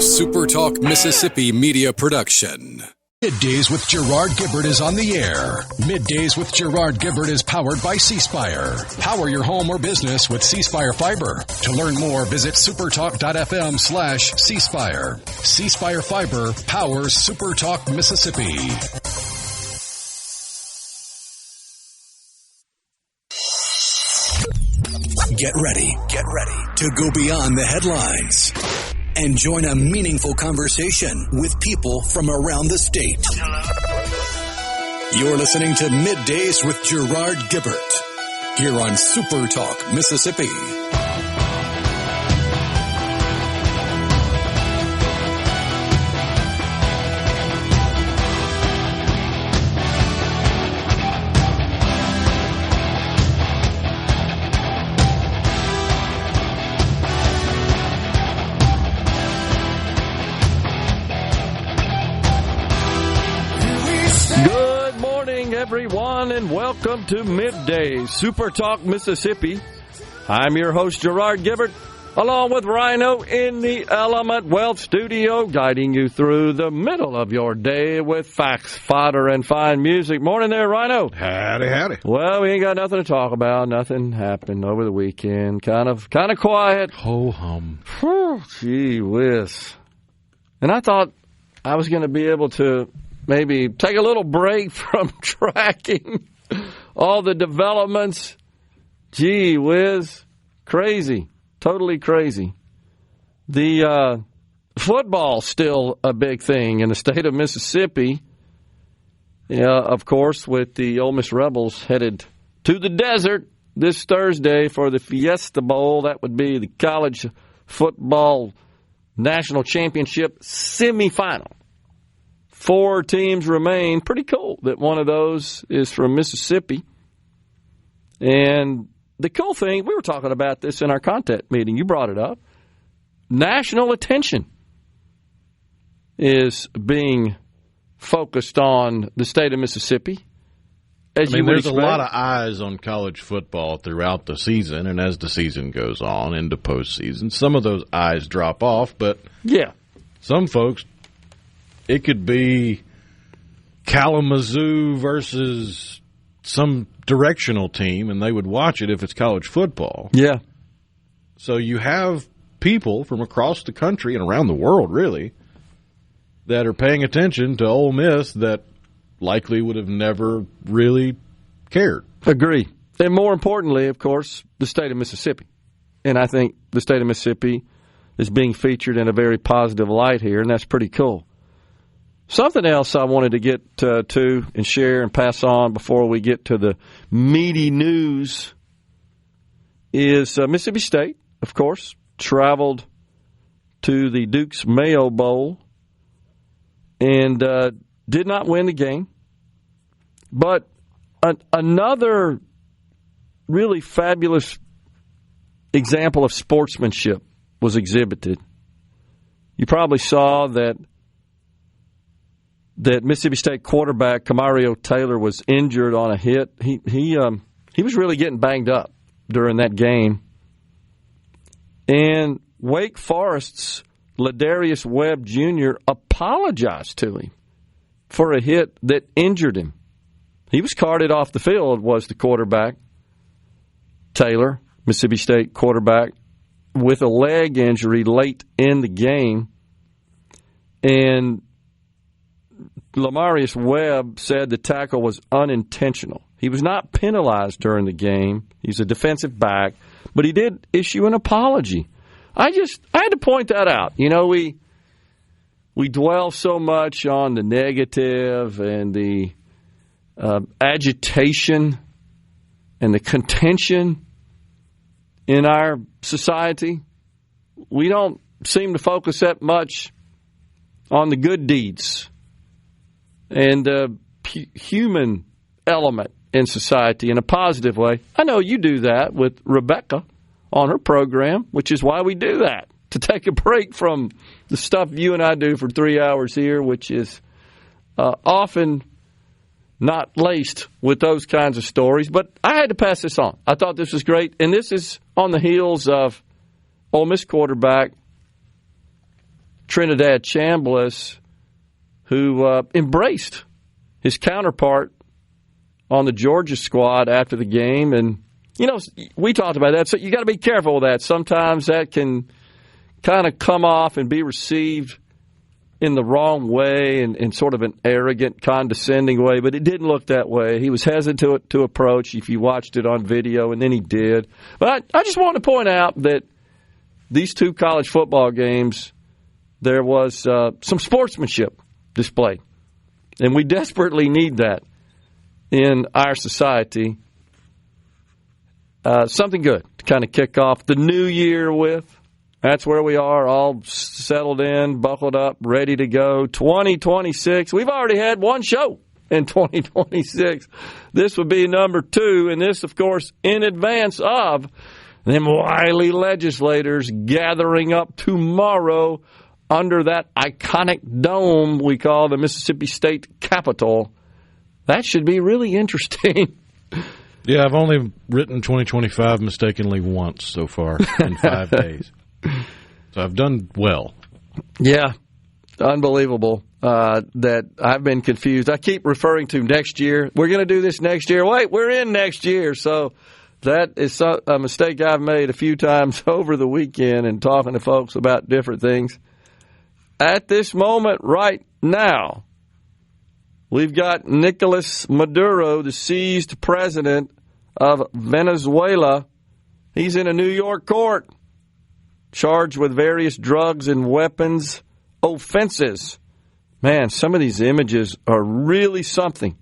SuperTalk Mississippi media production. Middays with Gerard Gibert is on the air. Middays with Gerard Gibert is powered by C-Spire. Power your home or business with C-Spire Fiber. To learn more, visit supertalk.fm/C-Spire. C-Spire Fiber powers SuperTalk Mississippi. Get ready to go beyond the headlines and join a meaningful conversation with people from around the state. You're listening to Middays with Gerard Gibert here on SuperTalk Mississippi. Everyone, and welcome to Middays, SuperTalk Mississippi. I'm your host, Gerard Gibert, along with Rhino in the Element Wealth Studio, guiding you through the middle of your day with facts, fodder, and fine music. Morning there, Rhino. Howdy. Well, we ain't got nothing to talk about. Nothing happened over the weekend. Kind of quiet. Ho-hum. Whew, gee whiz. And I thought I was going to be able to maybe take a little break from tracking all the developments. Gee whiz. Crazy. Totally crazy. The football's still a big thing in the state of Mississippi. Yeah, of course, with the Ole Miss Rebels headed to the desert this Thursday for the Fiesta Bowl. That would be the college football national championship semifinal. 4 teams remain. Pretty cool that one of those is from Mississippi. And the cool thing, we were talking about this in our content meeting. You brought it up. National attention is being focused on the state of Mississippi. There's a lot of eyes on college football throughout the season, and as the season goes on into postseason, some of those eyes drop off, but yeah, some folks, it could be Kalamazoo versus some directional team, and they would watch it if it's college football. Yeah. So you have people from across the country and around the world, really, that are paying attention to Ole Miss that likely would have never really cared. Agree. And more importantly, of course, the state of Mississippi. And I think the state of Mississippi is being featured in a very positive light here, and that's pretty cool. Something else I wanted to get to and share and pass on before we get to the meaty news is Mississippi State, of course, traveled to the Duke's Mayo Bowl and did not win the game. But another really fabulous example of sportsmanship was exhibited. You probably saw that Mississippi State quarterback Camario Taylor was injured on a hit. He was really getting banged up during that game. And Wake Forest's Ladarius Webb Jr. apologized to him for a hit that injured him. He was carted off the field, was the quarterback, Taylor, Mississippi State quarterback, with a leg injury late in the game. And Lamarius Webb said the tackle was unintentional. He was not penalized during the game. He's a defensive back, but he did issue an apology. I had to point that out. You know, we dwell so much on the negative and the agitation and the contention in our society. We don't seem to focus that much on the good deeds and the human element in society in a positive way. I know you do that with Rebecca on her program, which is why we do that, to take a break from the stuff you and I do for 3 hours here, which is often not laced with those kinds of stories. But I had to pass this on. I thought this was great, and this is on the heels of Ole Miss quarterback Trinidad Chambliss, who embraced his counterpart on the Georgia squad after the game. And, we talked about that, so you got to be careful with that. Sometimes that can kind of come off and be received in the wrong way, in sort of an arrogant, condescending way, but it didn't look that way. He was hesitant to approach if you watched it on video, and then he did. But I just want to point out that these two college football games, there was some sportsmanship displayed, and we desperately need that in our society. Something good to kind of kick off the new year with. That's where we are, all settled in, buckled up, ready to go. 2026. We've already had one show in 2026. This would be number 2, and this, of course, in advance of them wily legislators gathering up tomorrow under that iconic dome we call the Mississippi State Capitol. That should be really interesting. Yeah, I've only written 2025 mistakenly once so far in 5 days. So I've done well. Yeah, unbelievable that I've been confused. I keep referring to next year. We're going to do this next year. Wait, we're in next year. So that is a mistake I've made a few times over the weekend and talking to folks about different things. At this moment right now, we've got Nicolas Maduro, the seized president of Venezuela. He's in a New York court, charged with various drugs and weapons offenses. Man, some of these images are really something.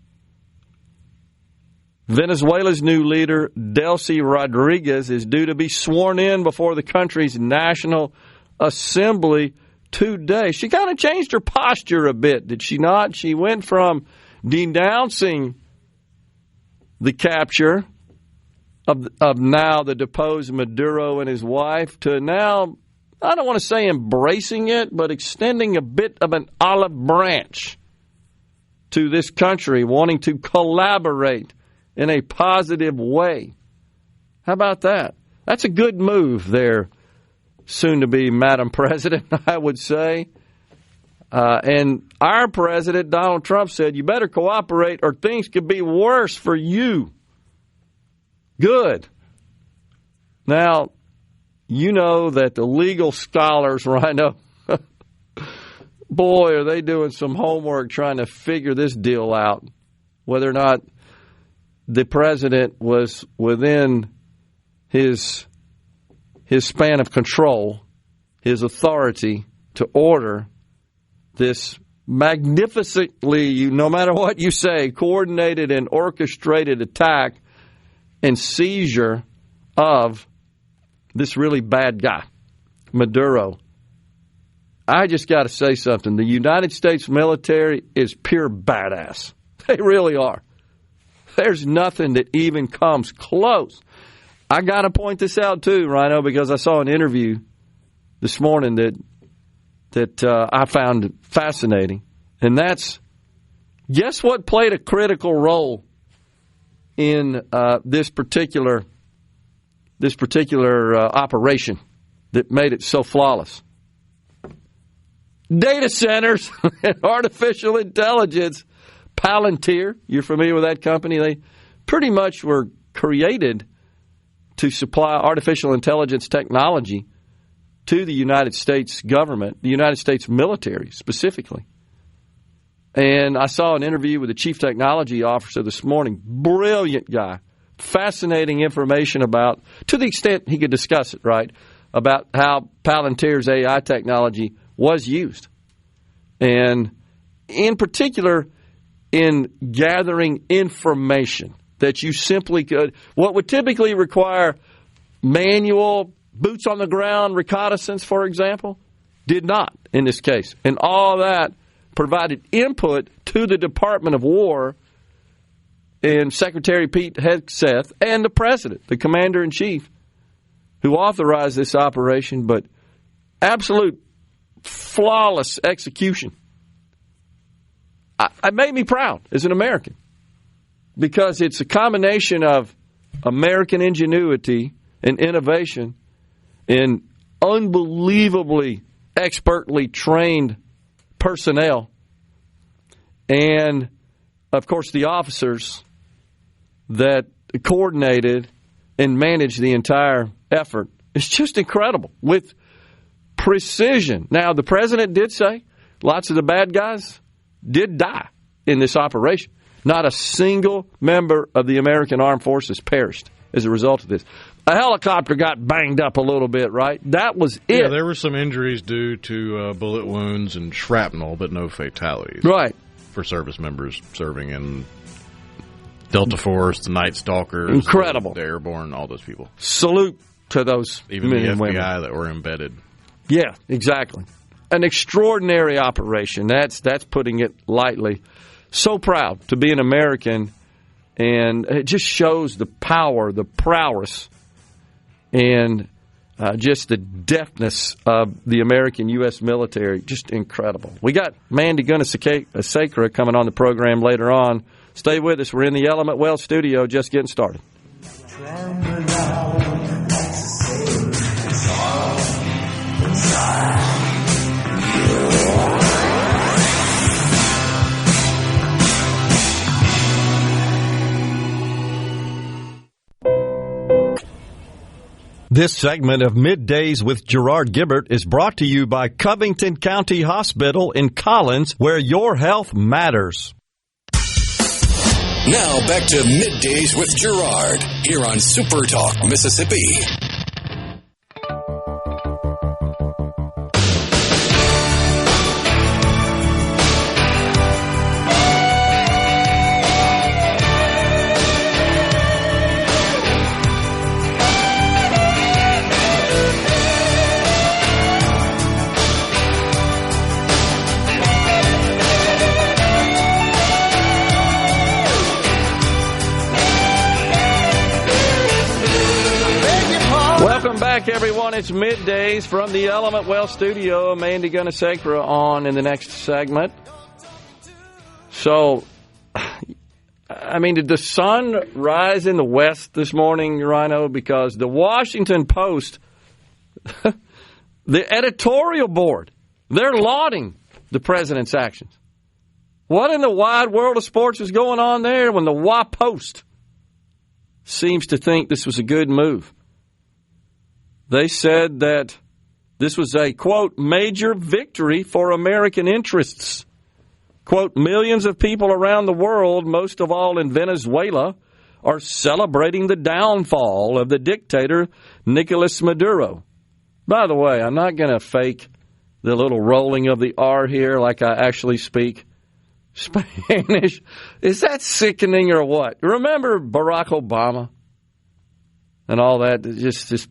Venezuela's new leader, Delcy Rodriguez, is due to be sworn in before the country's National Assembly today. She kind of changed her posture a bit, did she not? She went from denouncing the capture of now the deposed Maduro and his wife to now, I don't want to say embracing it, but extending a bit of an olive branch to this country, wanting to collaborate in a positive way. How about that? That's a good move there, soon to be Madam President, I would say. And our president, Donald Trump, said, you better cooperate or things could be worse for you. Good. Now, you know that the legal scholars, Rhino, boy, are they doing some homework trying to figure this deal out, whether or not the president was within his span of control, his authority to order this magnificently, no matter what you say, coordinated and orchestrated attack and seizure of this really bad guy, Maduro. I just got to say something. The United States military is pure badass. They really are. There's nothing that even comes close. I got to point this out too, Rhino, because I saw an interview this morning that I found fascinating, and that's, guess what played a critical role in this particular operation that made it so flawless? Data centers and artificial intelligence. Palantir, you're familiar with that company? They pretty much were created to supply artificial intelligence technology to the United States government, the United States military specifically. And I saw an interview with the chief technology officer this morning. Brilliant guy. Fascinating information about, to the extent he could discuss it, right, about how Palantir's AI technology was used. And in particular, in gathering information that you simply could, what would typically require manual, boots on the ground reconnaissance, for example, did not in this case. And all that provided input to the Department of War and Secretary Pete Hegseth and the President, the Commander-in-Chief, who authorized this operation, but absolute flawless execution. It made me proud as an American because it's a combination of American ingenuity and innovation and unbelievably expertly trained personnel, and, of course, the officers that coordinated and managed the entire effort. It's just incredible with precision. Now, the president did say lots of the bad guys did die in this operation. Not a single member of the American Armed Forces perished as a result of this. A helicopter got banged up a little bit, right? That was it. Yeah, there were some injuries due to bullet wounds and shrapnel, but no fatalities. Right. For service members serving in Delta Force, the Night Stalkers, incredible, the Airborne, all those people. Salute to those even men the and FBI women that were embedded. Yeah, exactly. An extraordinary operation. That's putting it lightly. So proud to be an American, and it just shows the power, the prowess, and just the deftness of the American U.S. military. Just incredible. We got Mandy Gunasekara coming on the program later on. Stay with us. We're in the Element Wealth studio just getting started. This segment of Middays with Gerard Gibert is brought to you by Covington County Hospital in Collins, where your health matters. Now back to Middays with Gerard here on SuperTalk, Mississippi. Welcome back, everyone. It's Middays from the Element Wealth studio. Mandy Gunasekara on in the next segment. So, I mean, did the sun rise in the west this morning, Rhino? Because the Washington Post, the editorial board, they're lauding the president's actions. What in the wide world of sports is going on there when the Post seems to think this was a good move? They said that this was a, quote, major victory for American interests. Quote, millions of people around the world, most of all in Venezuela, are celebrating the downfall of the dictator Nicolas Maduro. By the way, I'm not going to fake the little rolling of the R here like I actually speak Spanish. Is that sickening or what? Remember Barack Obama and all that? Just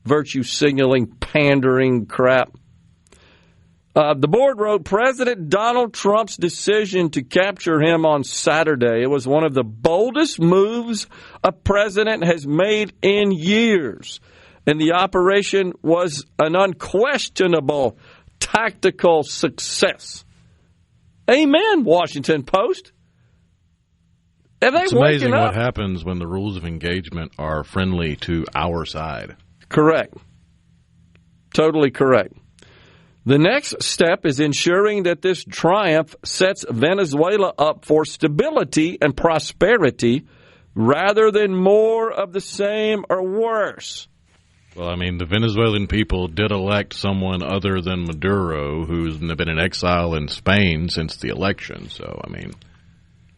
virtue signaling, pandering crap. The board wrote, President Donald Trump's decision to capture him on Saturday was one of the boldest moves a president has made in years. And the operation was an unquestionable tactical success. Amen, Washington Post. It's amazing what happens when the rules of engagement are friendly to our side. Correct. Totally correct. The next step is ensuring that this triumph sets Venezuela up for stability and prosperity rather than more of the same or worse. Well, I mean, the Venezuelan people did elect someone other than Maduro, who's been in exile in Spain since the election. So, I mean,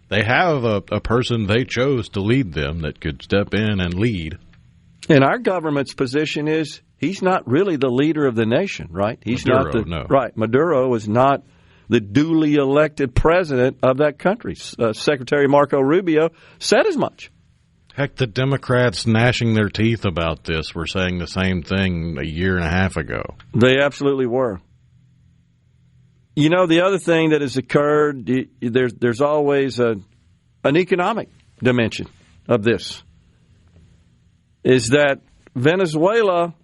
they have a person they chose to lead them that could step in and lead. And our government's position is he's not really the leader of the nation, right? He's Maduro, not no. Right. Maduro is not the duly elected president of that country. Secretary Marco Rubio said as much. Heck, the Democrats gnashing their teeth about this were saying the same thing a year and a half ago. They absolutely were. You know, the other thing that has occurred, there's always an economic dimension of this. Is that Venezuela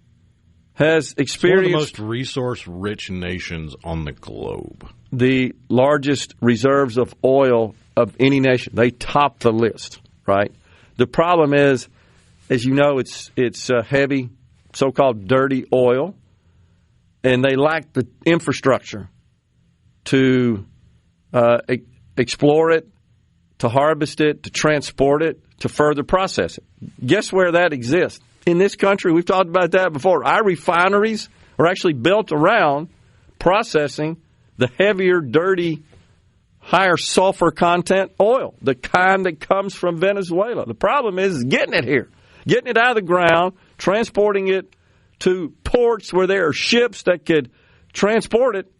has experienced one of the most resource-rich nations on the globe. The largest reserves of oil of any nation. They top the list, right? The problem is, as you know, it's heavy, so-called dirty oil, and they lack the infrastructure to explore it, to harvest it, to transport it, to further process it. Guess where that exists? In this country, we've talked about that before. Our refineries are actually built around processing the heavier, dirty, higher sulfur content oil, the kind that comes from Venezuela. The problem is getting it here, getting it out of the ground, transporting it to ports where there are ships that could transport it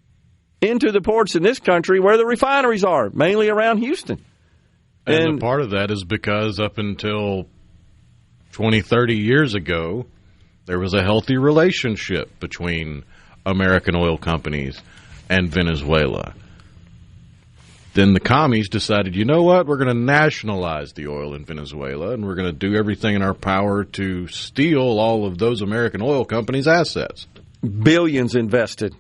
into the ports in this country where the refineries are, mainly around Houston. And part of that is because up until 20, 30 years ago, there was a healthy relationship between American oil companies and Venezuela. Then the commies decided, you know what, we're going to nationalize the oil in Venezuela, and we're going to do everything in our power to steal all of those American oil companies' assets. Billions invested.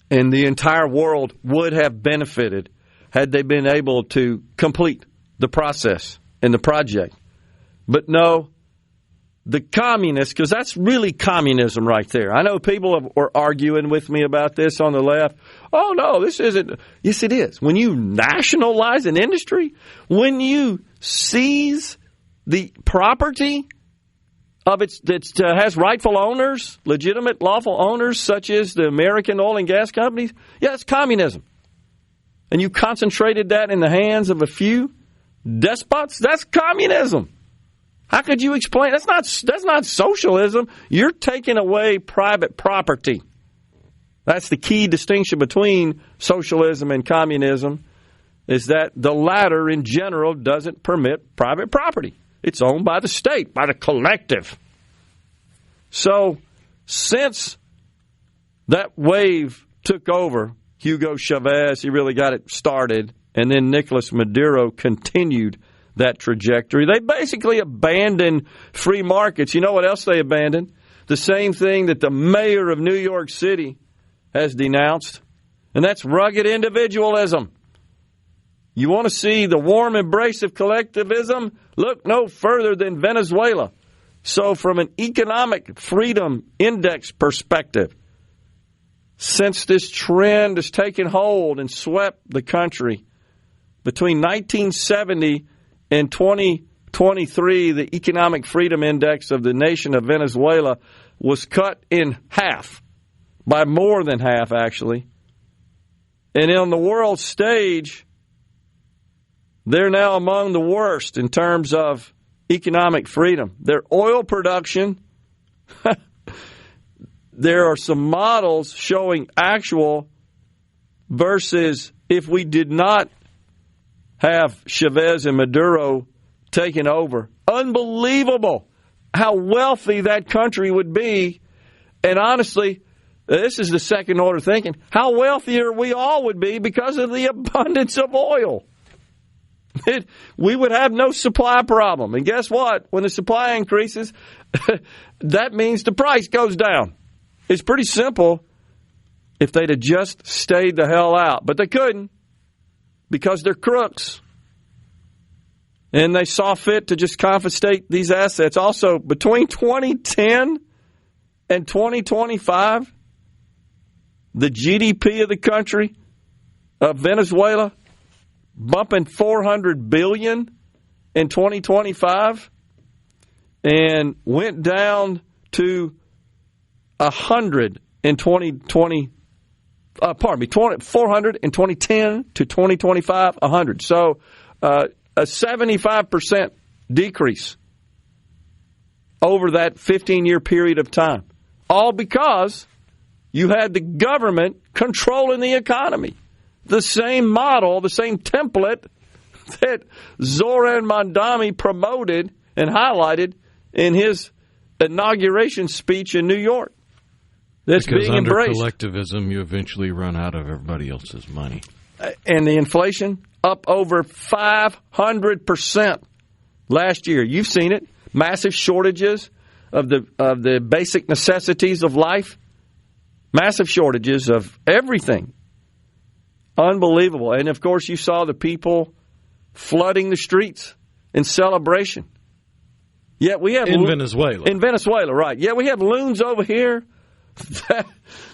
And the entire world would have benefited had they been able to complete the process and the project. But no, the communists, because that's really communism right there. I know people are arguing with me about this on the left. Oh, no, this isn't. Yes, it is. When you nationalize an industry, when you seize the property of its that has rightful owners, legitimate, lawful owners, such as the American oil and gas companies, yeah, it's communism. And you concentrated that in the hands of a few despots, that's communism. How could you explain? That's not socialism. You're taking away private property. That's the key distinction between socialism and communism, is that the latter in general doesn't permit private property. It's owned by the state, by the collective. So since that wave took over, Hugo Chavez, he really got it started, and then Nicolas Maduro continued that trajectory. They basically abandoned free markets. You know what else they abandoned? The same thing that the mayor of New York City has denounced, and that's rugged individualism. You want to see the warm embrace of collectivism? Look no further than Venezuela. So from an economic freedom index perspective, since this trend has taken hold and swept the country, between 1970 and 2023, the economic freedom index of the nation of Venezuela was cut in half, by more than half, actually. And on the world stage, they're now among the worst in terms of economic freedom. Their oil production, there are some models showing actual versus if we did not have Chavez and Maduro taken over. Unbelievable how wealthy that country would be. And honestly, this is the second order thinking, how wealthier we all would be because of the abundance of oil. We would have no supply problem. And guess what? When the supply increases, that means the price goes down. It's pretty simple if they'd have just stayed the hell out. But they couldn't because they're crooks. And they saw fit to just confiscate these assets. Also, between 2010 and 2025, the GDP of the country of Venezuela bumping $400 billion in 2025 and went down to 100 in 2020. 400 in 2010 to 2025, 100. So a 75% decrease over that 15-year period of time. All because you had the government controlling the economy. The same model, the same template that Zoran Mandami promoted and highlighted in his inauguration speech in New York. That's because being under embraced. collectivism, you eventually run out of everybody else's money. And the inflation up over 500% last year. You've seen it. Massive shortages of the basic necessities of life. Massive shortages of everything. Unbelievable. And, of course, you saw the people flooding the streets in celebration. Yet we have in Venezuela. In Venezuela, right. Yeah, we have loons over here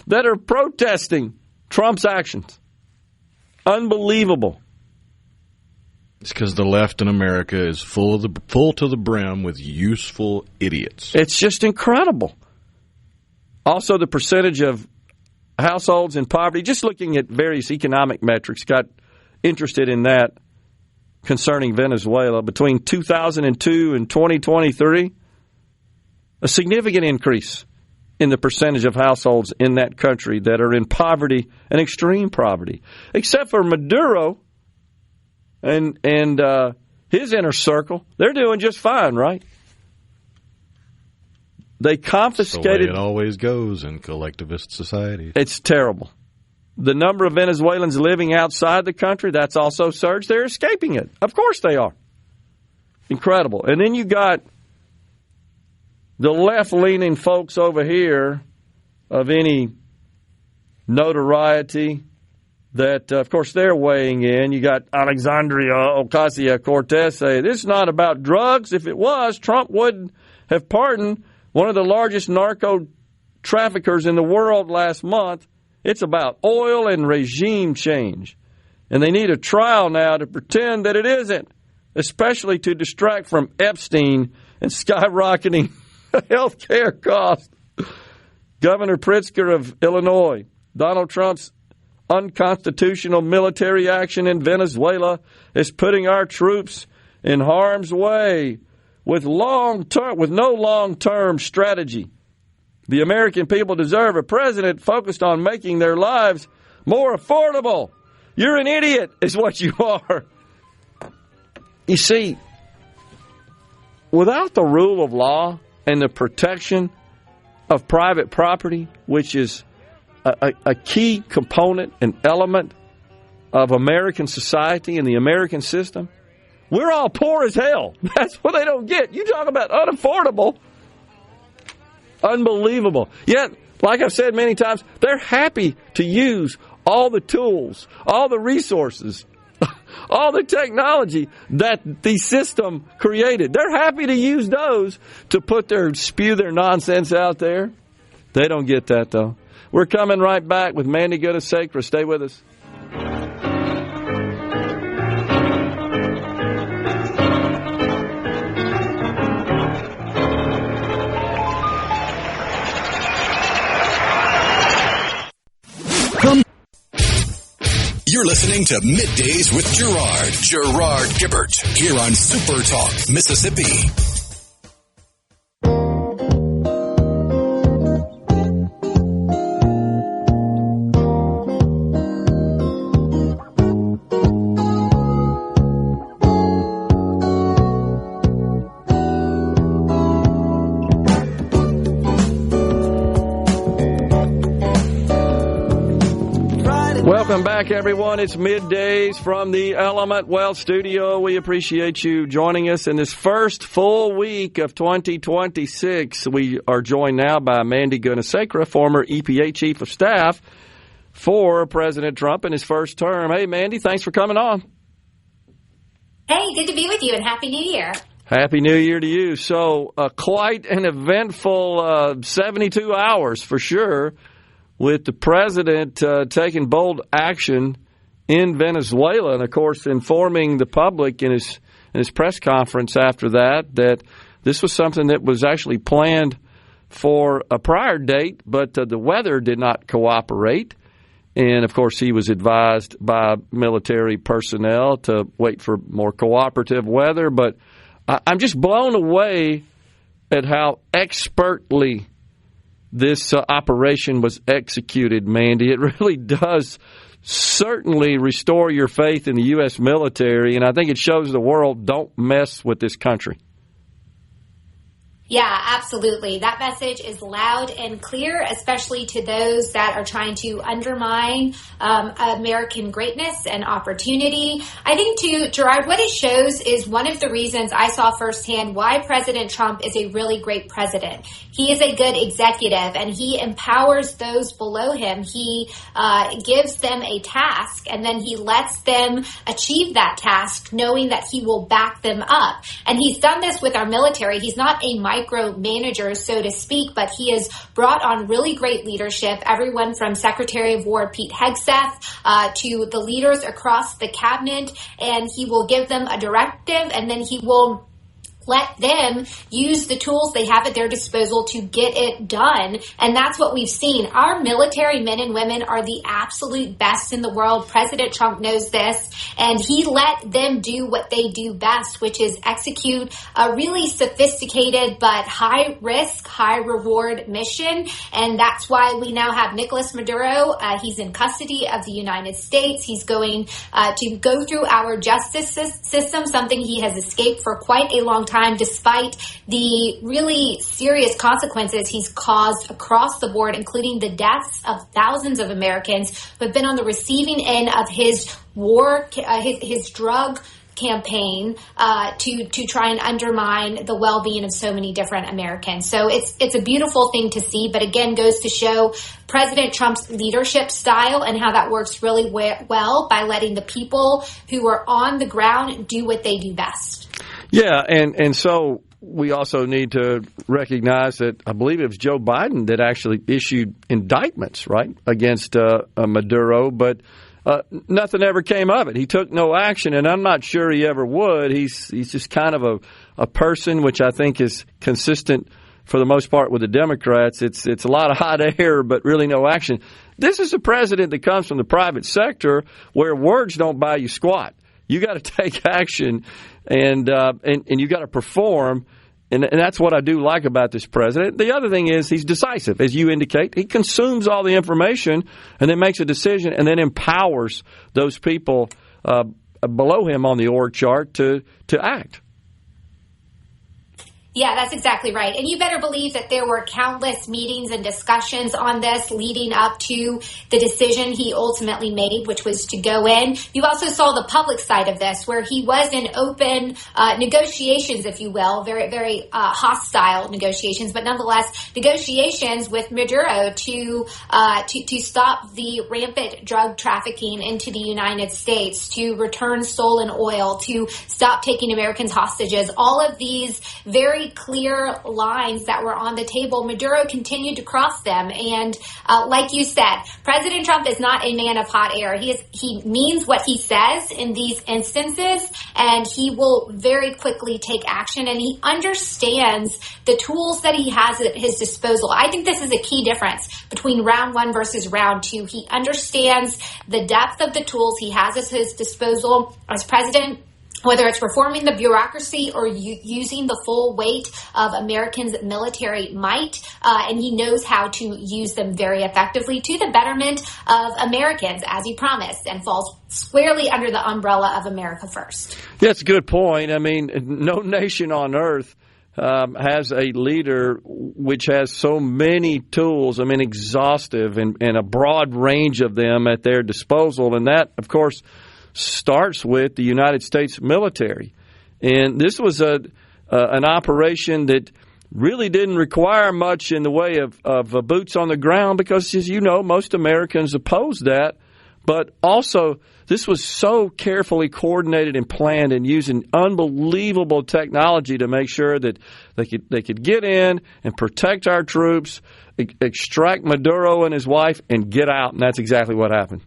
that are protesting Trump's actions. Unbelievable. It's because the left in America is full to the brim with useful idiots. It's just incredible. Also, the percentage of households in poverty, just looking at various economic metrics, got interested in that concerning Venezuela. Between 2002 and 2023, a significant increase in the percentage of households in that country that are in poverty and extreme poverty. Except for Maduro and his inner circle, they're doing just fine, right? They confiscated... That's the way it always goes in collectivist society. It's terrible. The number of Venezuelans living outside the country, that's also surged. They're escaping it. Of course they are. Incredible. And then you got the left-leaning folks over here of any notoriety that, of course, they're weighing in. You got Alexandria Ocasio-Cortez say, this is not about drugs. If it was, Trump wouldn't have pardoned one of the largest narco traffickers in the world last month. It's about oil and regime change. And they need a trial now to pretend that it isn't, especially to distract from Epstein and skyrocketing health care costs. Governor Pritzker of Illinois, Donald Trump's unconstitutional military action in Venezuela is putting our troops in harm's way with no long-term strategy. The American people deserve a president focused on making their lives more affordable. You're an idiot, is what you are. You see, without the rule of law and the protection of private property, which is a key component and element of American society and the American system, we're all poor as hell. That's what they don't get. You talk about unaffordable. Unbelievable. Yet, like I've said many times, they're happy to use all the tools, all the resources, all the technology that the system created. They're happy to use those to spew their nonsense out there. They don't get that, though. We're coming right back with Mandy Gunasekara. Stay with us. You're listening to Middays with Gerard Gibert, here on SuperTalk, Mississippi. Welcome back, everyone. It's Middays from the Element Wealth Studio. We appreciate you joining us in this first full week of 2026. We are joined now by Mandy Gunasekara, former EPA Chief of Staff for President Trump in his first term. Hey, Mandy, thanks for coming on. Hey, good to be with you, and Happy New Year. Happy New Year to you. So, quite an eventful 72 hours for sure, with the president taking bold action in Venezuela and, of course, informing the public in his press conference after that this was something that was actually planned for a prior date, but the weather did not cooperate. And, of course, he was advised by military personnel to wait for more cooperative weather. But I'm just blown away at how expertly this operation was executed, Mandy. It really does certainly restore your faith in the U.S. military, and I think it shows the world, don't mess with this country. Yeah, absolutely. That message is loud and clear, especially to those that are trying to undermine American greatness and opportunity. I think, too, Gerard, what it shows is one of the reasons I saw firsthand why President Trump is a really great president. He is a good executive, and he empowers those below him. He gives them a task, and then he lets them achieve that task, knowing that he will back them up. And he's done this with our military. He's not a micromanagers, so to speak, but he has brought on really great leadership, everyone from Secretary of War Pete Hegseth to the leaders across the cabinet, and he will give them a directive, and then he will let them use the tools they have at their disposal to get it done. And that's what we've seen. Our military men and women are the absolute best in the world. President Trump knows this, and he let them do what they do best, which is execute a really sophisticated but high risk, high reward mission. And that's why we now have Nicolas Maduro. He's in custody of the United States. He's going to go through our justice system, something he has escaped for quite a long time, despite the really serious consequences he's caused across the board, including the deaths of thousands of Americans who have been on the receiving end of his war, his drug campaign to try and undermine the well-being of so many different Americans. So it's a beautiful thing to see, but again goes to show President Trump's leadership style and how that works really well by letting the people who are on the ground do what they do best. Yeah, and so we also need to recognize that I believe it was Joe Biden that actually issued indictments, right, against Maduro, but nothing ever came of it. He took no action, and I'm not sure he ever would. He's just kind of a person which I think is consistent for the most part with the Democrats. It's a lot of hot air, but really no action. This is a president that comes from the private sector where words don't buy you squat. You got to take action, and you got to perform, and that's what I do like about this president. The other thing is he's decisive, as you indicate. He consumes all the information and then makes a decision and then empowers those people below him on the org chart to act. Yeah, that's exactly right. And you better believe that there were countless meetings and discussions on this leading up to the decision he ultimately made, which was to go in. You also saw the public side of this, where he was in open negotiations, if you will, very, very hostile negotiations, but nonetheless negotiations with Maduro to stop the rampant drug trafficking into the United States, to return stolen oil, to stop taking Americans hostages. All of these very clear lines that were on the table, Maduro continued to cross them. And like you said, President Trump is not a man of hot air. He means what he says in these instances, and he will very quickly take action, and he understands the tools that he has at his disposal. I think this is a key difference between round one versus round two. He understands the depth of the tools he has at his disposal as president, whether it's reforming the bureaucracy or using the full weight of Americans' military might, and he knows how to use them very effectively to the betterment of Americans, as he promised, and falls squarely under the umbrella of America First. Yeah, that's a good point. I mean, no nation on earth has a leader which has so many tools, I mean, exhaustive and a broad range of them at their disposal. And that, of course, starts with the United States military. And this was an operation that really didn't require much in the way of boots on the ground because, as you know, most Americans opposed that. But also, this was so carefully coordinated and planned and using unbelievable technology to make sure that they could get in and protect our troops, extract Maduro and his wife, and get out. And that's exactly what happened.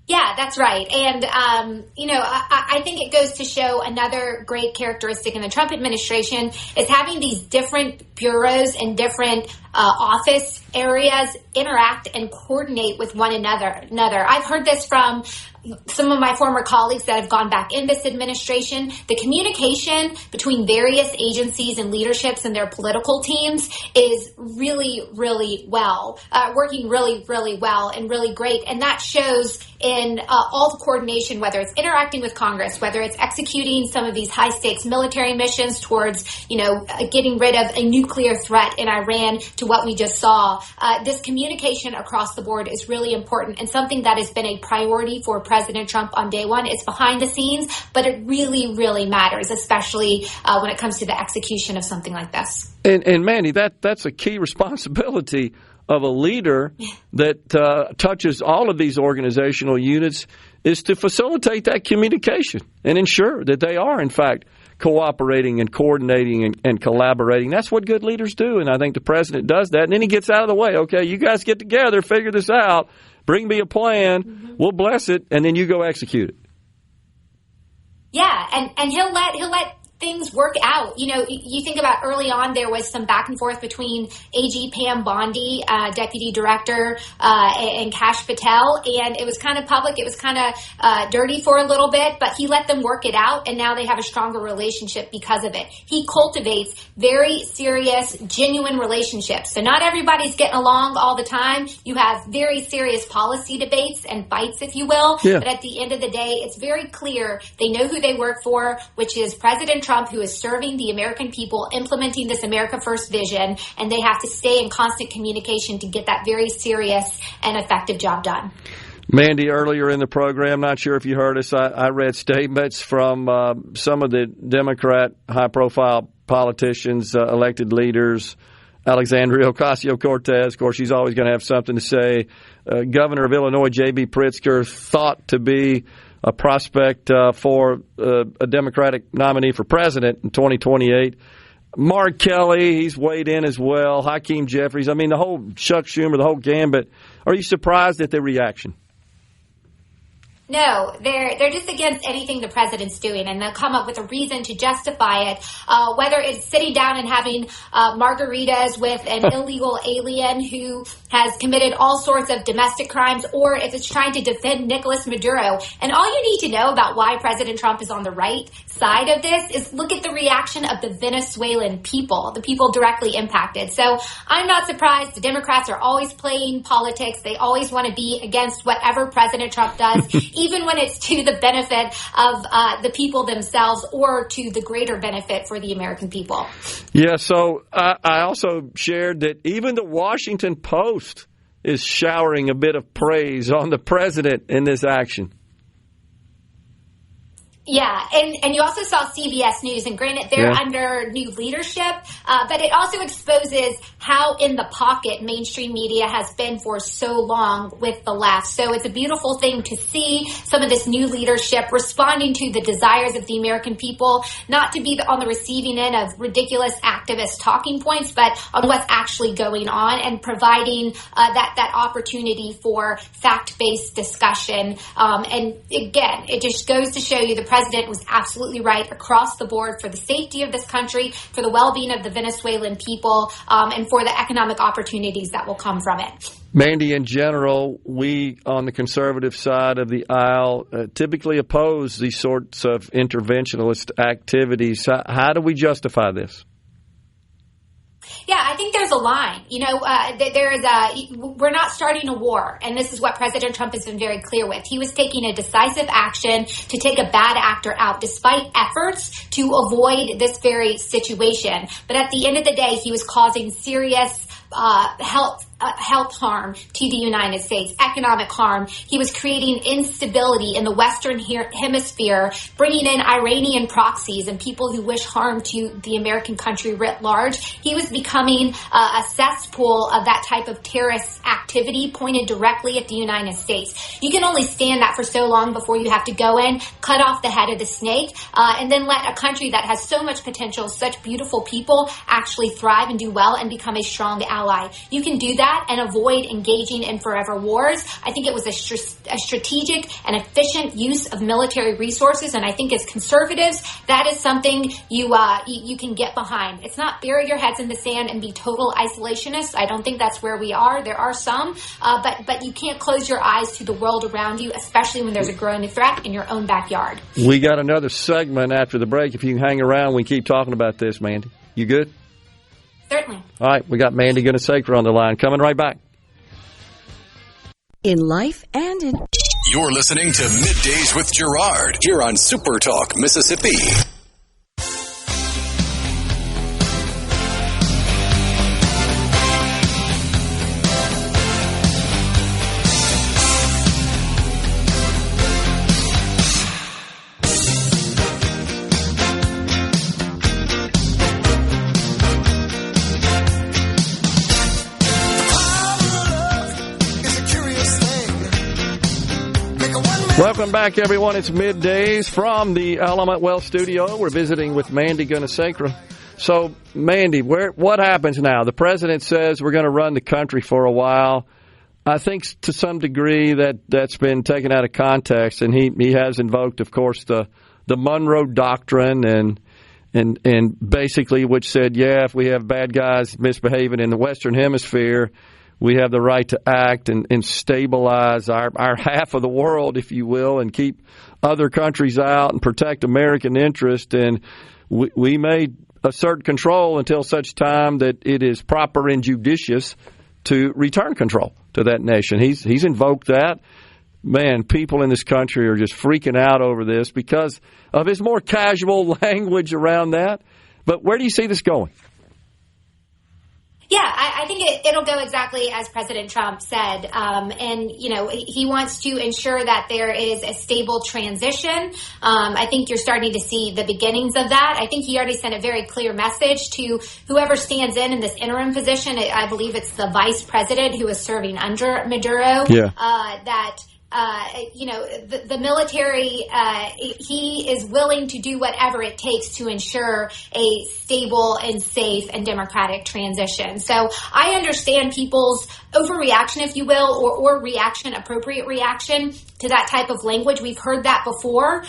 Yeah, that's right. And, I think it goes to show another great characteristic in the Trump administration is having these different bureaus and different office areas interact and coordinate with one another. I've heard this from some of my former colleagues that have gone back in this administration. The communication between various agencies and leaderships and their political teams is really, really working really, really well and really great. And that shows in all the coordination, whether it's interacting with Congress, whether it's executing some of these high-stakes military missions towards, getting rid of a nuclear threat in Iran to what we just saw. This communication across the board is really important and something that has been a priority for President Trump on day one. It's behind the scenes, but it really, really matters, especially when it comes to the execution of something like this. And Mandy, that's a key responsibility of a leader that touches all of these organizational units is to facilitate that communication and ensure that they are, in fact, cooperating and coordinating and collaborating. That's what good leaders do, and I think the president does that. And then he gets out of the way. Okay, you guys get together, figure this out, bring me a plan, we'll bless it, and then you go execute it. Yeah, and he'll let things work out. You know, you think about early on, there was some back and forth between AG Pam Bondi, deputy director, and Kash Patel, and it was kind of public. It was kind of dirty for a little bit, but he let them work it out, and now they have a stronger relationship because of it. He cultivates very serious, genuine relationships. So not everybody's getting along all the time. You have very serious policy debates and fights, if you will. Yeah. But at the end of the day, it's very clear they know who they work for, which is President Trump, who is serving the American people, implementing this America First vision, and they have to stay in constant communication to get that very serious and effective job done. Mandy, earlier in the program, not sure if you heard us, I read statements from some of the Democrat high-profile politicians, elected leaders. Alexandria Ocasio-Cortez, of course, she's always going to have something to say. Governor of Illinois, J.B. Pritzker, thought to be a prospect for a Democratic nominee for president in 2028. Mark Kelly, he's weighed in as well. Hakeem Jeffries. I mean, the whole Chuck Schumer, the whole gambit. Are you surprised at the reaction? No, they're just against anything the president's doing, and they'll come up with a reason to justify it, whether it's sitting down and having margaritas with an illegal alien who has committed all sorts of domestic crimes, or if it's trying to defend Nicolas Maduro. And all you need to know about why President Trump is on the right side of this is look at the reaction of the Venezuelan people, the people directly impacted. So I'm not surprised. The Democrats are always playing politics. They always want to be against whatever President Trump does, even when it's to the benefit of the people themselves or to the greater benefit for the American people. Yeah, so I also shared that even the Washington Post is showering a bit of praise on the president in this action. Yeah, and you also saw CBS News, and granted, they're under new leadership, but it also exposes how in the pocket mainstream media has been for so long with the left. So it's a beautiful thing to see some of this new leadership responding to the desires of the American people, not to be on the receiving end of ridiculous activist talking points, but on what's actually going on and providing that opportunity for fact-based discussion. And again, it just goes to show you the president was absolutely right across the board for the safety of this country, for the well-being of the Venezuelan people, and for the economic opportunities that will come from it. Mandy, in general, we on the conservative side of the aisle typically oppose these sorts of interventionist activities. How do we justify this? Yeah, I think there's a line. You know, we're not starting a war, and this is what President Trump has been very clear with. He was taking a decisive action to take a bad actor out, despite efforts to avoid this very situation. But at the end of the day, he was causing serious health harm to the United States, economic harm. He was creating instability in the Western Hemisphere, bringing in Iranian proxies and people who wish harm to the American country writ large. He was becoming a cesspool of that type of terrorist activity pointed directly at the United States. You can only stand that for so long before you have to go in, cut off the head of the snake, and then let a country that has so much potential, such beautiful people, actually thrive and do well and become a strong ally. You can do that and avoid engaging in forever wars. I think it was a strategic and efficient use of military resources, and I think as conservatives, that is something you can get behind. It's not bury your heads in the sand and be total isolationists. I don't think that's where we are. There are some, but you can't close your eyes to the world around you, especially when there's a growing threat in your own backyard. We got another segment after the break. If you can hang around, we keep talking about this, Mandy. You good? Certainly. All right, we got Mandy Gunasekara on the line. Coming right back. In life and in... You're listening to Middays with Gerard here on SuperTalk, Mississippi. Make a one man Welcome back, everyone. It's Middays from the Element Wealth Studio. We're visiting with Mandy Gunasekara. So, Mandy, what happens now? The president says we're going to run the country for a while. I think to some degree that's been taken out of context, and he has invoked, of course, the Monroe Doctrine and basically which said, yeah, if we have bad guys misbehaving in the Western Hemisphere, we have the right to act and stabilize our half of the world, if you will, and keep other countries out and protect American interest. And we may assert control until such time that it is proper and judicious to return control to that nation. He's invoked that. Man, people in this country are just freaking out over this because of his more casual language around that. But where do you see this going? Yeah, I think it'll go exactly as President Trump said. And, he wants to ensure that there is a stable transition. I think you're starting to see the beginnings of that. I think he already sent a very clear message to whoever stands in this interim position. I believe it's the vice president who is serving under Maduro. Yeah. The military, he is willing to do whatever it takes to ensure a stable and safe and democratic transition. So I understand people's overreaction, if you will, or reaction, appropriate reaction to that type of language. We've heard that before.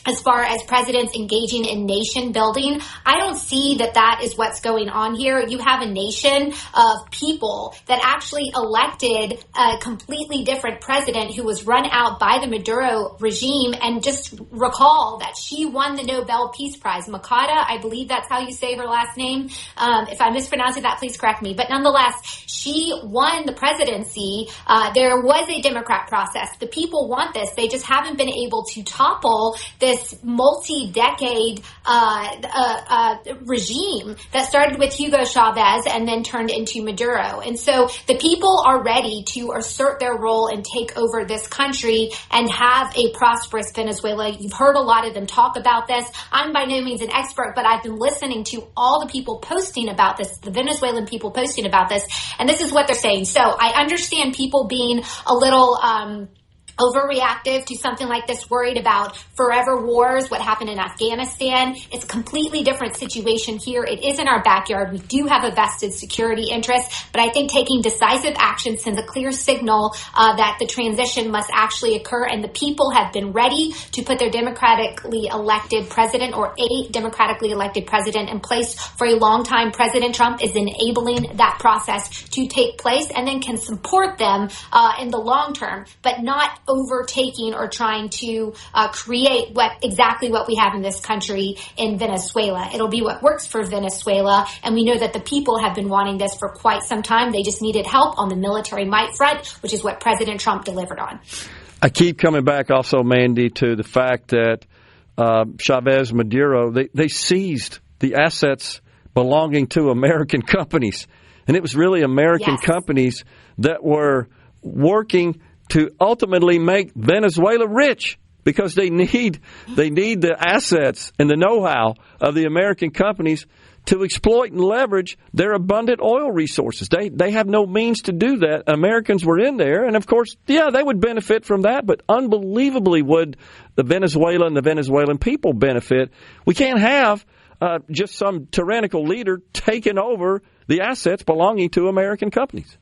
As far as presidents engaging in nation building, I don't see that is what's going on here. You have a nation of people that actually elected a completely different president who was run out by the Maduro regime. And just recall that she won the Nobel Peace Prize. Makata, I believe that's how you say her last name. If I'm mispronouncing that, please correct me. But nonetheless, she won the presidency. There was a democratic process. The people want this. They just haven't been able to topple this multi-decade regime that started with Hugo Chavez and then turned into Maduro. And so the people are ready to assert their role and take over this country and have a prosperous Venezuela. You've heard a lot of them talk about this. I'm by no means an expert, but I've been listening to all the people posting about this, the Venezuelan people posting about this, and this is what they're saying. So I understand people being a little overreactive to something like this, worried about forever wars, what happened in Afghanistan. It's a completely different situation here. It is in our backyard. We do have a vested security interest, but I think taking decisive action sends a clear signal that the transition must actually occur, and the people have been ready to put their democratically elected president or a democratically elected president in place for a long time. President Trump is enabling that process to take place and then can support them in the long term, but not overtaking or trying to create exactly what we have in this country in Venezuela. It'll be what works for Venezuela, and we know that the people have been wanting this for quite some time. They just needed help on the military might front, which is what President Trump delivered on. I keep coming back also, Mandy, to the fact that Chavez, Maduro, they seized the assets belonging to American companies. And it was really American companies that were working to ultimately make Venezuela rich, because they need the assets and the know-how of the American companies to exploit and leverage their abundant oil resources. They have no means to do that. Americans were in there, and of course, they would benefit from that, but unbelievably would the Venezuela and the Venezuelan people benefit. We can't have just some tyrannical leader taking over the assets belonging to American companies.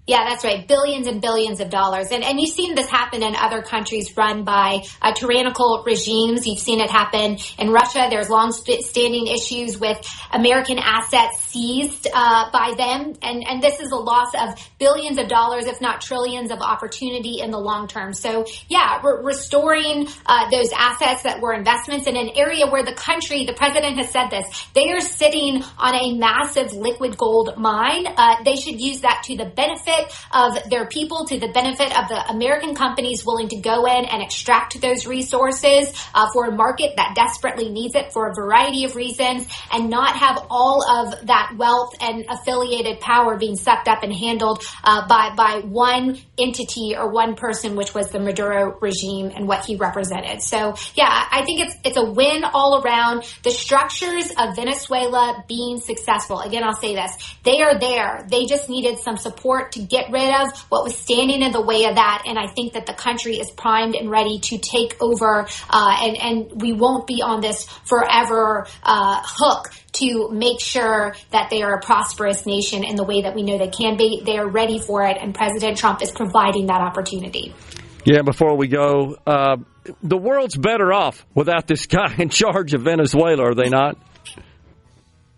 Yeah, that's right. Billions and billions of dollars. And you've seen this happen in other countries run by tyrannical regimes. You've seen it happen in Russia. There's long-standing issues with American assets seized by them. And this is a loss of billions of dollars, if not trillions, of opportunity in the long term. So, we're restoring those assets that were investments in an area where the country, the president has said this, they are sitting on a massive liquid gold mine. They should use that to the benefit of their people, to the benefit of the American companies willing to go in and extract those resources for a market that desperately needs it for a variety of reasons, and not have all of that wealth and affiliated power being sucked up and handled by one entity or one person, which was the Maduro regime and what he represented. So, I think it's a win all around. The structures of Venezuela being successful, again, I'll say this, they are there. They just needed some support to to get rid of what was standing in the way of that. And I think that the country is primed and ready to take over, and we won't be on this forever hook to make sure that they are a prosperous nation in the way that we know they can be. They are ready for it, and President Trump is providing that opportunity. Yeah, before we go, the world's better off without this guy in charge of Venezuela, are they not?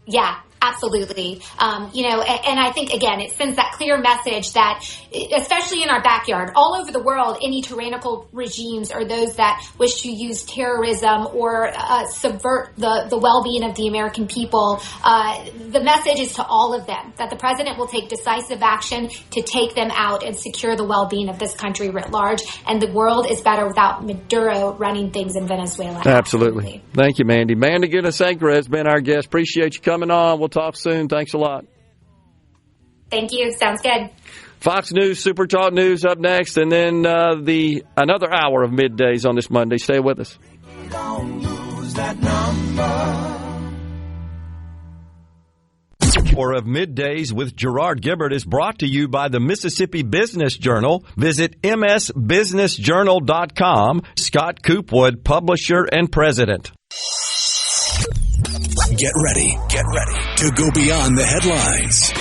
Yeah. Absolutely. And I think, again, it sends that clear message that, especially in our backyard, all over the world, any tyrannical regimes or those that wish to use terrorism or subvert the well-being of the American people, the message is to all of them that the president will take decisive action to take them out and secure the well-being of this country writ large. And the world is better without Maduro running things in Venezuela. Absolutely. Thank you, Mandy. Mandy Gunasekara has been our guest. Appreciate you coming on. We'll talk soon. Thanks a lot. Thank you. Sounds good. Fox News, SuperTalk News up next, and then another hour of middays on this Monday. Stay with us. Hour of Middays with Gerard Gibert is brought to you by the Mississippi Business Journal. Visit msbusinessjournal.com. Scott Coopwood, publisher and president. Get ready to go beyond the headlines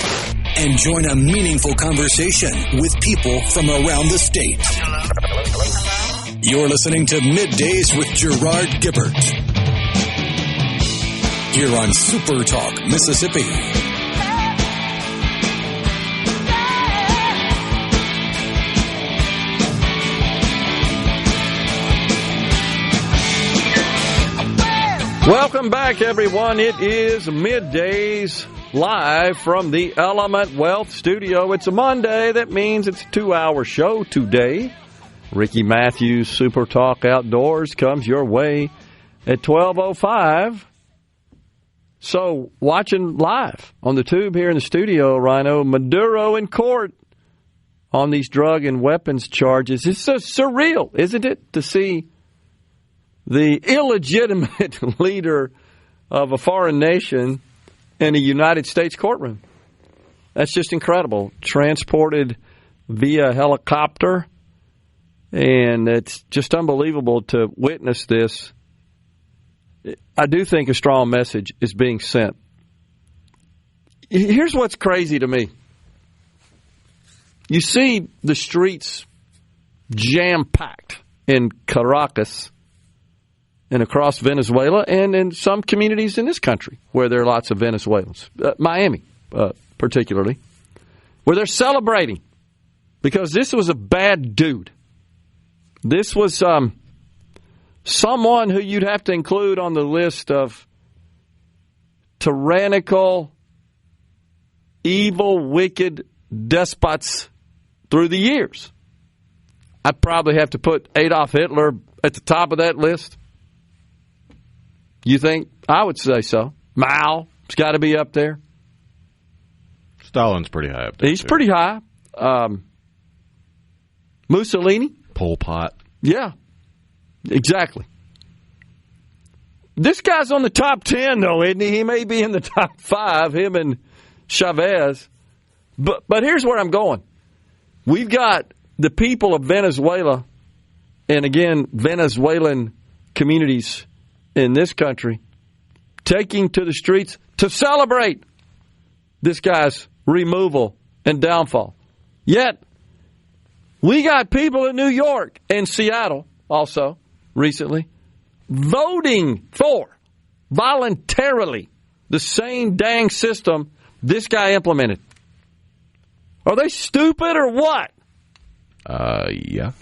and join a meaningful conversation with people from around the state. You're listening to Middays with Gerard Gibert here on SuperTalk, Mississippi. Welcome back, everyone. It is Middays live from the Element Wealth Studio. It's a Monday. That means it's a 2-hour show today. Ricky Matthews' Super Talk Outdoors comes your way at 12:05. So, watching live on the tube here in the studio, Rhino, Maduro in court on these drug and weapons charges. It's so surreal, isn't it, to see the illegitimate leader of a foreign nation in a United States courtroom. That's just incredible. Transported via helicopter, and it's just unbelievable to witness this. I do think a strong message is being sent. Here's what's crazy to me. You see the streets jam-packed in Caracas and across Venezuela, and in some communities in this country where there are lots of Venezuelans, Miami particularly, where they're celebrating because this was a bad dude. This was someone who you'd have to include on the list of tyrannical, evil, wicked despots through the years. I'd probably have to put Adolf Hitler at the top of that list. You think? I would say so. Mao's got to be up there. Stalin's pretty high up there. He's pretty high. Mussolini? Pol Pot. Yeah, exactly. This guy's on the top 10, though, isn't he? He may be in the top 5, him and Chavez. But here's where I'm going. We've got the people of Venezuela, and again, Venezuelan communities in this country, taking to the streets to celebrate this guy's removal and downfall. Yet, we got people in New York and Seattle also recently voting for voluntarily the same dang system this guy implemented. Are they stupid or what? Yeah.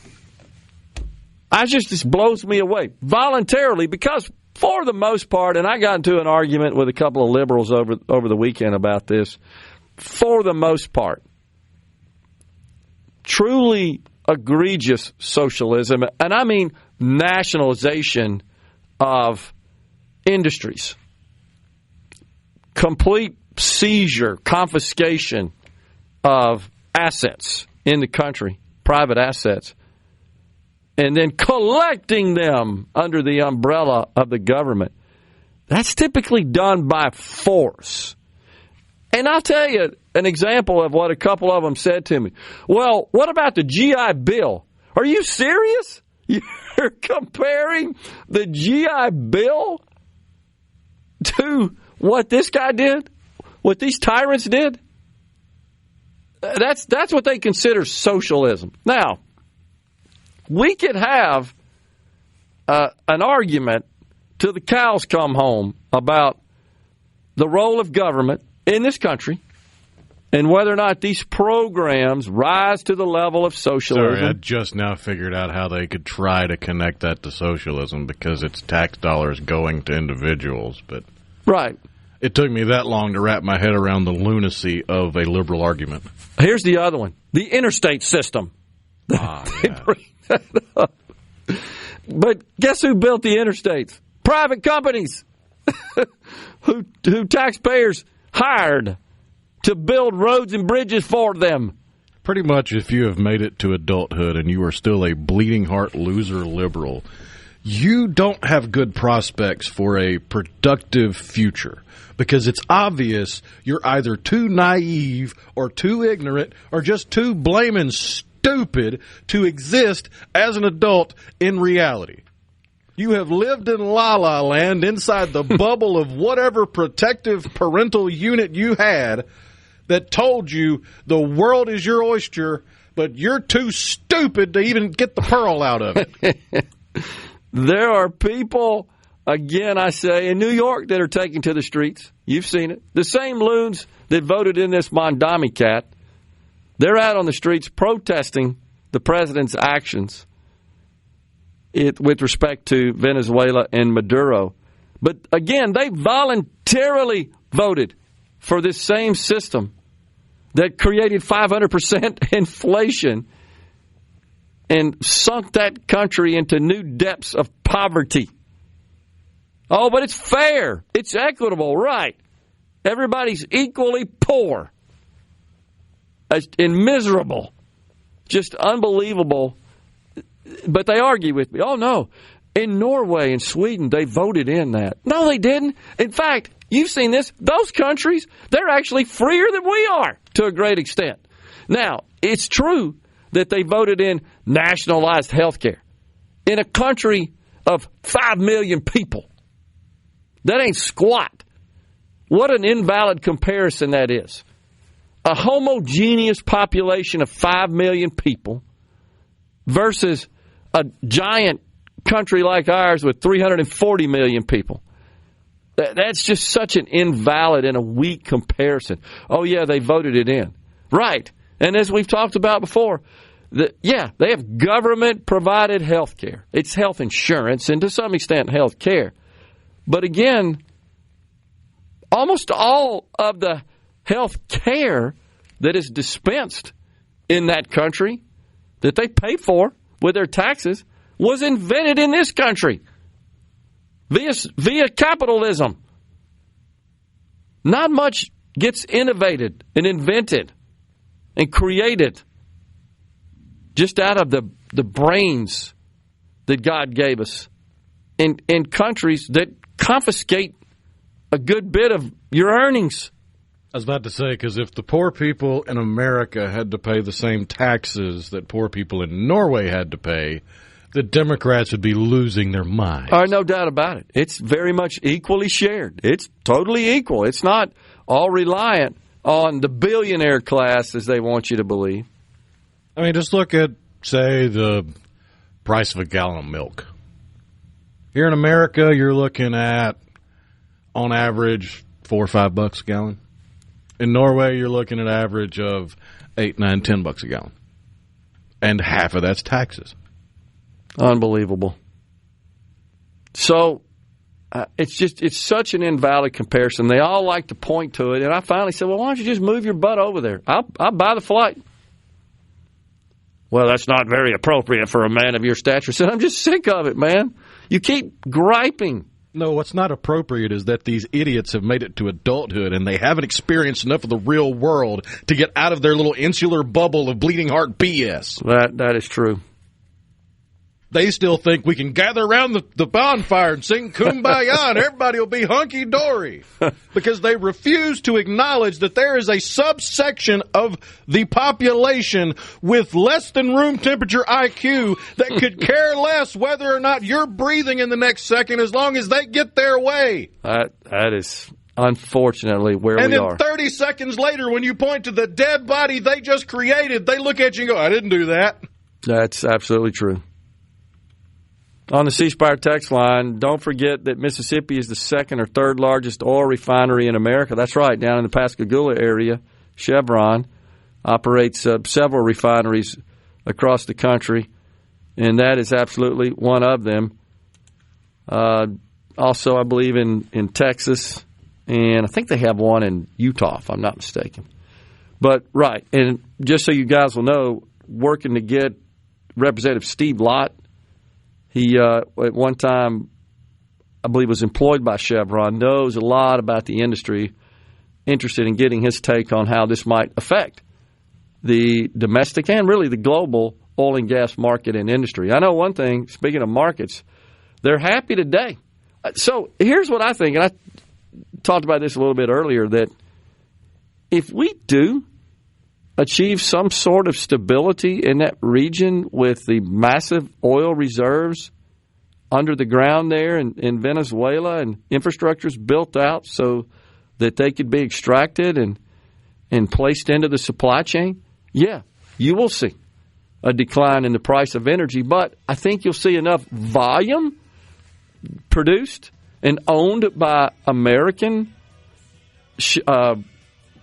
This blows me away. Voluntarily, because for the most part, and I got into an argument with a couple of liberals over the weekend about this, for the most part, truly egregious socialism, and I mean nationalization of industries, complete seizure, confiscation of assets in the country, private assets, and then collecting them under the umbrella of the government. That's typically done by force. And I'll tell you, an example of what a couple of them said to me. Well, what about the GI Bill? Are you serious? You're comparing the GI Bill to what this guy did? What these tyrants did? That's what they consider socialism. Now, we could have an argument till the cows come home about the role of government in this country and whether or not these programs rise to the level of socialism. Sorry, I just now figured out how they could try to connect that to socialism because it's tax dollars going to individuals. But right. It took me that long to wrap my head around the lunacy of a liberal argument. Here's the other one, the interstate system. Yeah. Bring that up. But guess who built the interstates? Private companies who taxpayers hired to build roads and bridges for them. Pretty much if you have made it to adulthood and you are still a bleeding heart loser liberal, you don't have good prospects for a productive future because it's obvious you're either too naive or too ignorant or just too blaming stupid to exist as an adult in reality. You have lived in la-la land inside the bubble of whatever protective parental unit you had that told you the world is your oyster, but you're too stupid to even get the pearl out of it. There are people, again, I say, in New York that are taking to the streets. You've seen it. The same loons that voted in this Mondami cat, they're out on the streets protesting the president's actions with respect to Venezuela and Maduro. But again, they voluntarily voted for this same system that created 500% inflation and sunk that country into new depths of poverty. Oh, but it's fair. It's equitable, right? Everybody's equally poor and miserable. Just unbelievable. But they argue with me. Oh, no. In Norway and Sweden, they voted in that. No, they didn't. In fact, you've seen this. Those countries, they're actually freer than we are to a great extent. Now, it's true that they voted in nationalized health care in a country of 5 million people. That ain't squat. What an invalid comparison that is. A homogeneous population of 5 million people versus a giant country like ours with 340 million people. That's just such an invalid and a weak comparison. Oh, yeah, they voted it in. Right. And as we've talked about before, they have government-provided health care. It's health insurance and to some extent health care. But again, almost all of the health care that is dispensed in that country that they pay for with their taxes was invented in this country via capitalism. Not much gets innovated and invented and created just out of the brains that God gave us in countries that confiscate a good bit of your earnings. I was about to say, because if the poor people in America had to pay the same taxes that poor people in Norway had to pay, the Democrats would be losing their minds. No doubt about it. It's very much equally shared. It's totally equal. It's not all reliant on the billionaire class, as they want you to believe. I mean, just look at, say, the price of a gallon of milk. Here in America, you're looking at, on average, $4 or $5 a gallon. In Norway, you're looking at an average of $8, $9, $10 a gallon. And half of that's taxes. Unbelievable. So it's such an invalid comparison. They all like to point to it. And I finally said, well, why don't you just move your butt over there? I'll buy the flight. Well, that's not very appropriate for a man of your stature. I said, I'm just sick of it, man. You keep griping. No, what's not appropriate is that these idiots have made it to adulthood and they haven't experienced enough of the real world to get out of their little insular bubble of bleeding heart BS. That is true. They still think we can gather around the bonfire and sing Kumbaya and everybody will be hunky-dory because they refuse to acknowledge that there is a subsection of the population with less than room temperature IQ that could care less whether or not you're breathing in the next second as long as they get their way. That is unfortunately where we are. And then 30 seconds later, when you point to the dead body they just created, they look at you and go, I didn't do that. That's absolutely true. On the C Spire text line, don't forget that Mississippi is the second or third largest oil refinery in America. That's right, down in the Pascagoula area. Chevron operates several refineries across the country, and that is absolutely one of them. Also, I believe in Texas, and I think they have one in Utah, if I'm not mistaken. But, right, and just so you guys will know, working to get Representative Steve Lott, he, at one time, I believe, was employed by Chevron, knows a lot about the industry, interested in getting his take on how this might affect the domestic and really the global oil and gas market and industry. I know one thing, speaking of markets, they're happy today. So here's what I think, and I talked about this a little bit earlier, that if we do achieve some sort of stability in that region with the massive oil reserves under the ground there in Venezuela and infrastructure's built out so that they could be extracted and placed into the supply chain, yeah, you will see a decline in the price of energy. But I think you'll see enough volume produced and owned by American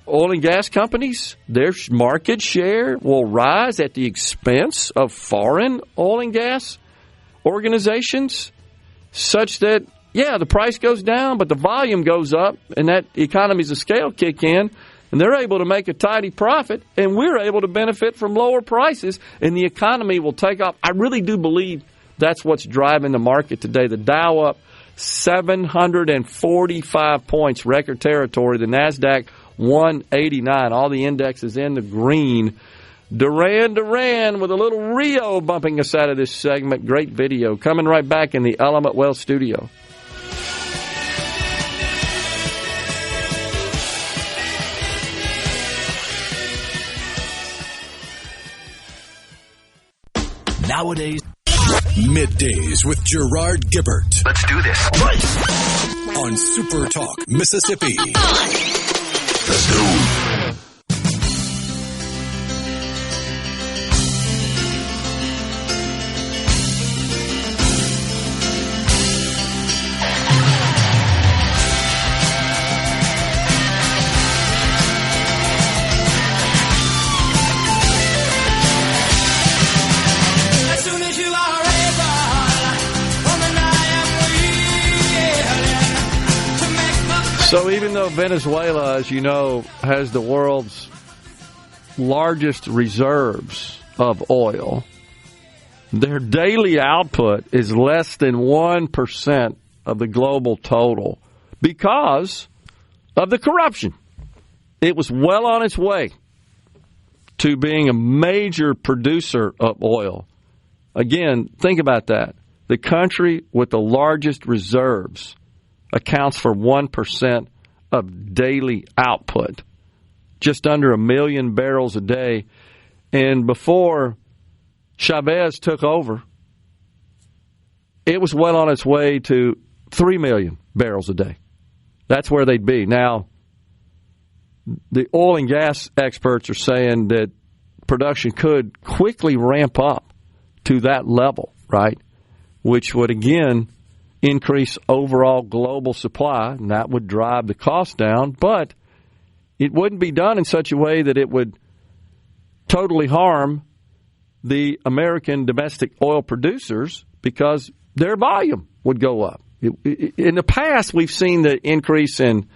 oil and gas companies, their market share will rise at the expense of foreign oil and gas organizations such that, yeah, the price goes down, but the volume goes up, and that economies of scale kick in, and they're able to make a tidy profit, and we're able to benefit from lower prices, and the economy will take off. I really do believe that's what's driving the market today. The Dow up 745 points, record territory. The NASDAQ 189. All the indexes in the green. Duran with a little Rio bumping us out of this segment. Great video. Coming right back in the Element Wealth studio. Nowadays, Middays with Gerard Gibert. Let's do this. On SuperTalk, Mississippi. Let's go. So even though Venezuela, as you know, has the world's largest reserves of oil, their daily output is less than 1% of the global total because of the corruption. It was well on its way to being a major producer of oil. Again, think about that. The country with the largest reserves accounts for 1% of daily output, just under 1 million barrels a day. And before Chavez took over, it was well on its way to 3 million barrels a day. That's where they'd be. Now, the oil and gas experts are saying that production could quickly ramp up to that level, right? Which would, again, increase overall global supply, and that would drive the cost down, but it wouldn't be done in such a way that it would totally harm the American domestic oil producers because their volume would go up. In the past, we've seen the increase in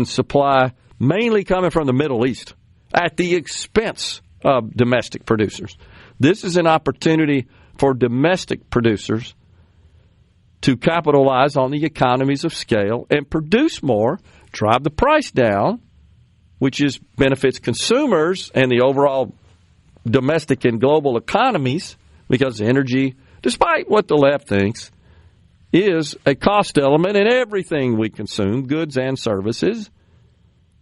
supply mainly coming from the Middle East at the expense of domestic producers. This is an opportunity for domestic producers to capitalize on the economies of scale and produce more, drive the price down, which benefits consumers and the overall domestic and global economies because energy despite what the left thinks, is a cost element in everything we consume, goods and services.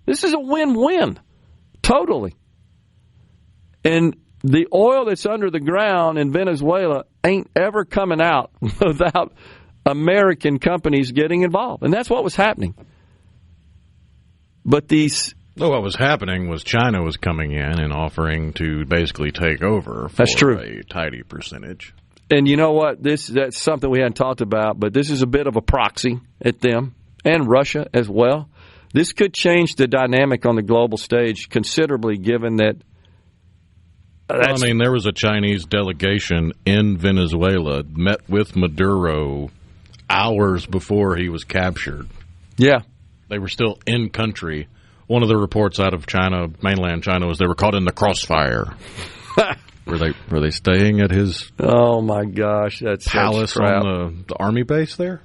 This is a win-win, totally. And the oil that's under the ground in Venezuela ain't ever coming out without American companies getting involved. And that's what was happening. But what was happening was China was coming in and offering to basically take over for that's true. A tidy percentage. And you know what? That's something we hadn't talked about, but this is a bit of a proxy at them and Russia as well. This could change the dynamic on the global stage considerably, given that. There was a Chinese delegation in Venezuela, met with Maduro hours before he was captured. Yeah. They were still in country. One of the reports out of China, mainland China, was they were caught in the crossfire. Were they staying at his? Oh my gosh, that's palace on the army base there?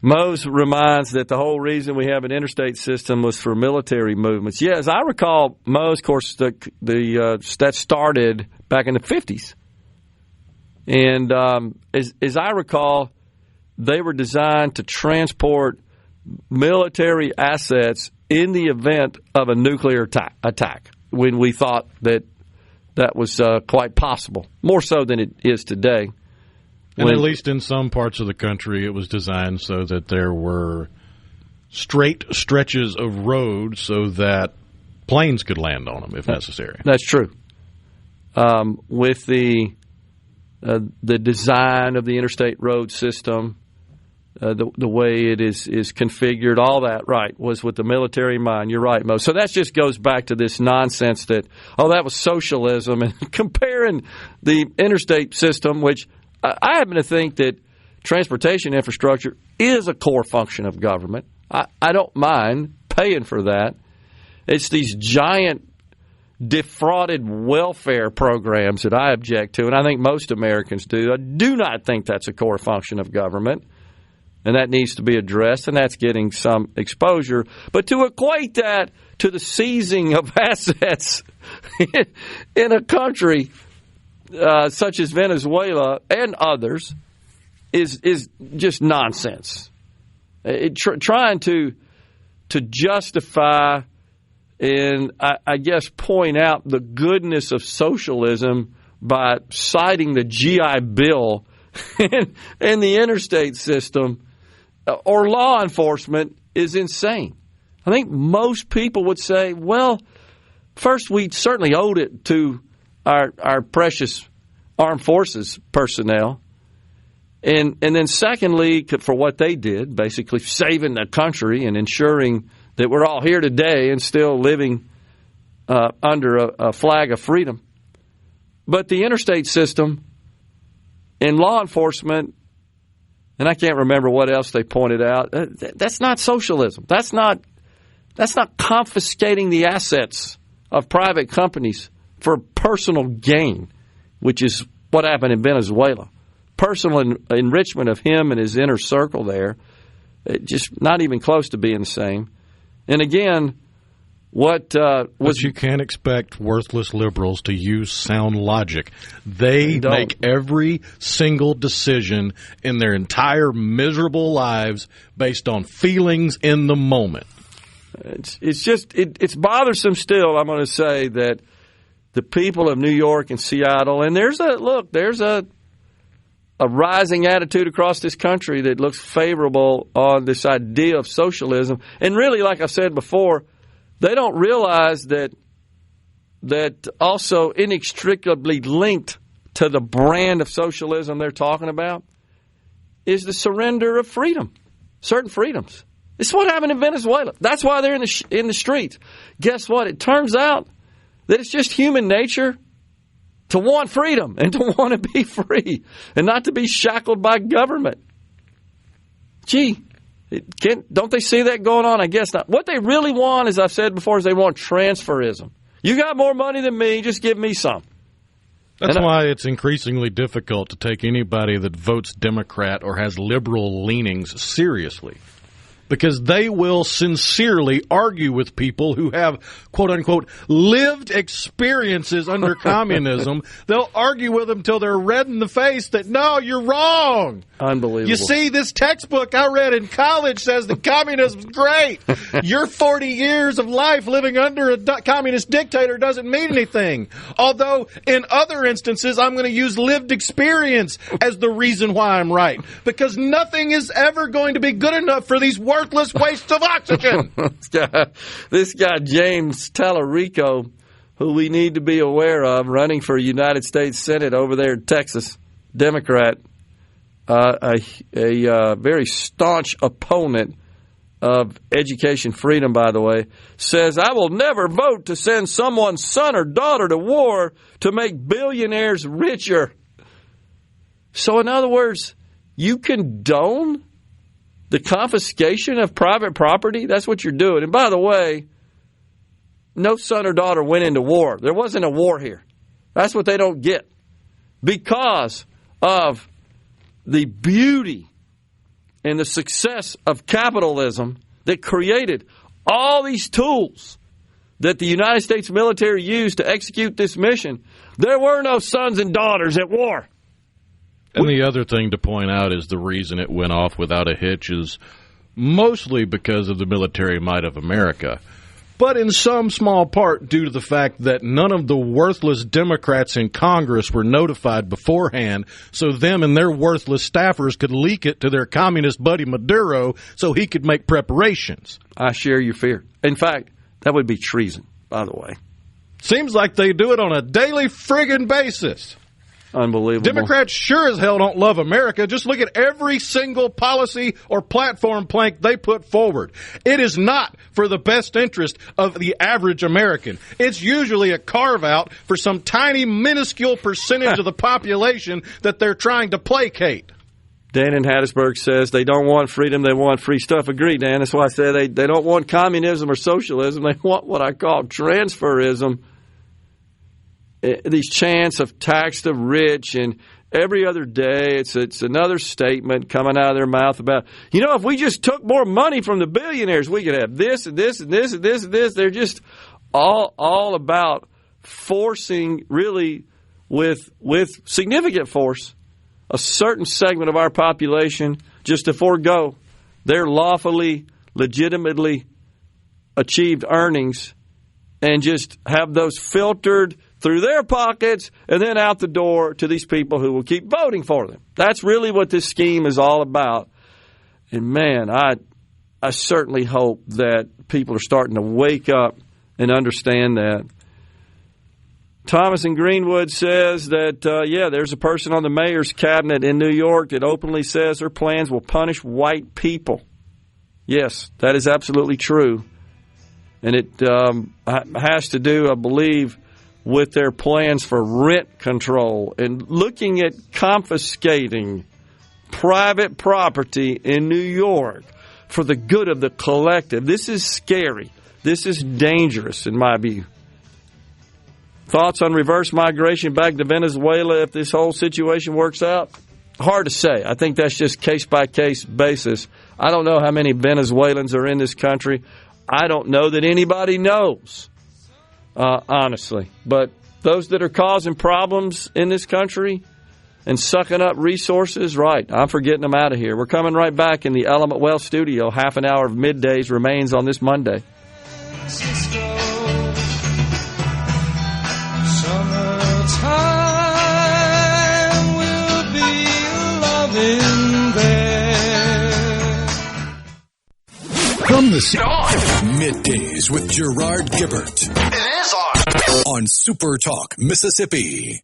Mose reminds that the whole reason we have an interstate system was for military movements. Yeah, as I recall, Mose, of course, that started back in the 50s. And as I recall, they were designed to transport military assets in the event of a nuclear attack, when we thought that was quite possible, more so than it is today. And at least in some parts of the country, it was designed so that there were straight stretches of road so that planes could land on them if necessary. That's true. With the design of the interstate road system, the way it is configured, all that, right, was with the military in mind. You're right, Mo. So that just goes back to this nonsense that, that was socialism, and comparing the interstate system, which I happen to think that transportation infrastructure is a core function of government. I don't mind paying for that. It's these giant defrauded welfare programs that I object to, and I think most Americans do. I do not think that's a core function of government, and that needs to be addressed, and that's getting some exposure. But to equate that to the seizing of assets in a country such as Venezuela and others is just nonsense. Trying to justify and I guess point out the goodness of socialism by citing the GI Bill and the interstate system or law enforcement is insane. I think most people would say, well, first, we certainly owed it to our precious armed forces personnel. And then secondly, for what they did, basically saving the country and ensuring that we're all here today and still living under a flag of freedom. But the interstate system and law enforcement, and I can't remember what else they pointed out, that's not socialism. That's not confiscating the assets of private companies for personal gain, which is what happened in Venezuela. Personal enrichment of him and his inner circle there, just not even close to being the same. And again, but you can't expect worthless liberals to use sound logic. They make every single decision in their entire miserable lives based on feelings in the moment. It's bothersome still, I'm going to say, that the people of New York and Seattle, and there's a rising attitude across this country that looks favorable on this idea of socialism. And really, like I said before, they don't realize that also inextricably linked to the brand of socialism they're talking about is the surrender of freedom, certain freedoms. This is what happened in Venezuela. That's why they're in the streets. Guess what? It turns out that it's just human nature to want freedom and to want to be free and not to be shackled by government. Gee, don't they see that going on? I guess not. What they really want, as I've said before, is they want transferism. You got more money than me, just give me some. That's why it's increasingly difficult to take anybody that votes Democrat or has liberal leanings seriously. because they will sincerely argue with people who have, quote unquote, lived experiences under communism. They'll argue with them till they're red in the face that, no, you're wrong. Unbelievable. You see, this textbook I read in college says that communism's great. Your 40 years of life living under a communist dictator doesn't mean anything. Although, in other instances, I'm going to use lived experience as the reason why I'm right. Because nothing is ever going to be good enough for these worthless wastes of oxygen. This guy, James Tallarico, who we need to be aware of, running for United States Senate over there in Texas, Democrat, a very staunch opponent of education freedom, by the way, says, I will never vote to send someone's son or daughter to war to make billionaires richer. So, in other words, you condone the confiscation of private property? That's what you're doing. And by the way, no son or daughter went into war. There wasn't a war here. That's what they don't get. Because of the beauty and the success of capitalism that created all these tools that the United States military used to execute this mission, there were no sons and daughters at war. And the other thing to point out is the reason it went off without a hitch is mostly because of the military might of America, but in some small part due to the fact that none of the worthless Democrats in Congress were notified beforehand, so them and their worthless staffers could leak it to their communist buddy Maduro so he could make preparations. I share your fear. In fact, that would be treason, by the way. Seems like they do it on a daily friggin' basis. Unbelievable. Democrats sure as hell don't love America. Just look at every single policy or platform plank they put forward. It is not for the best interest of the average American. It's usually a carve-out for some tiny, minuscule percentage of the population that they're trying to placate. Dan in Hattiesburg says they don't want freedom, they want free stuff. Agree, Dan. That's why I say they don't want communism or socialism. They want what I call transferism. These chants of tax the rich, and every other day it's another statement coming out of their mouth about, if we just took more money from the billionaires, we could have this and this and this and this and this. They're just all about forcing, really, with significant force, a certain segment of our population just to forego their lawfully, legitimately achieved earnings and just have those filtered through their pockets and then out the door to these people who will keep voting for them. That's really what this scheme is all about. And, man, I certainly hope that people are starting to wake up and understand that. Thomas in Greenwood says that, there's a person on the mayor's cabinet in New York that openly says her plans will punish white people. Yes, that is absolutely true. And it has to do, I believe, with their plans for rent control and looking at confiscating private property in New York for the good of the collective. This is scary. This is dangerous, in my view. Thoughts on reverse migration back to Venezuela if this whole situation works out? Hard to say. I think that's just case-by-case basis. I don't know how many Venezuelans are in this country. I don't know that anybody knows. Honestly. But those that are causing problems in this country and sucking up resources, right, I'm for getting them out of here. We're coming right back in the Element Wealth studio. Half an hour of Middays remains on this Monday. Summertime will be loving there. From the Middays with Gerard Gibert. It is on SuperTalk, Mississippi.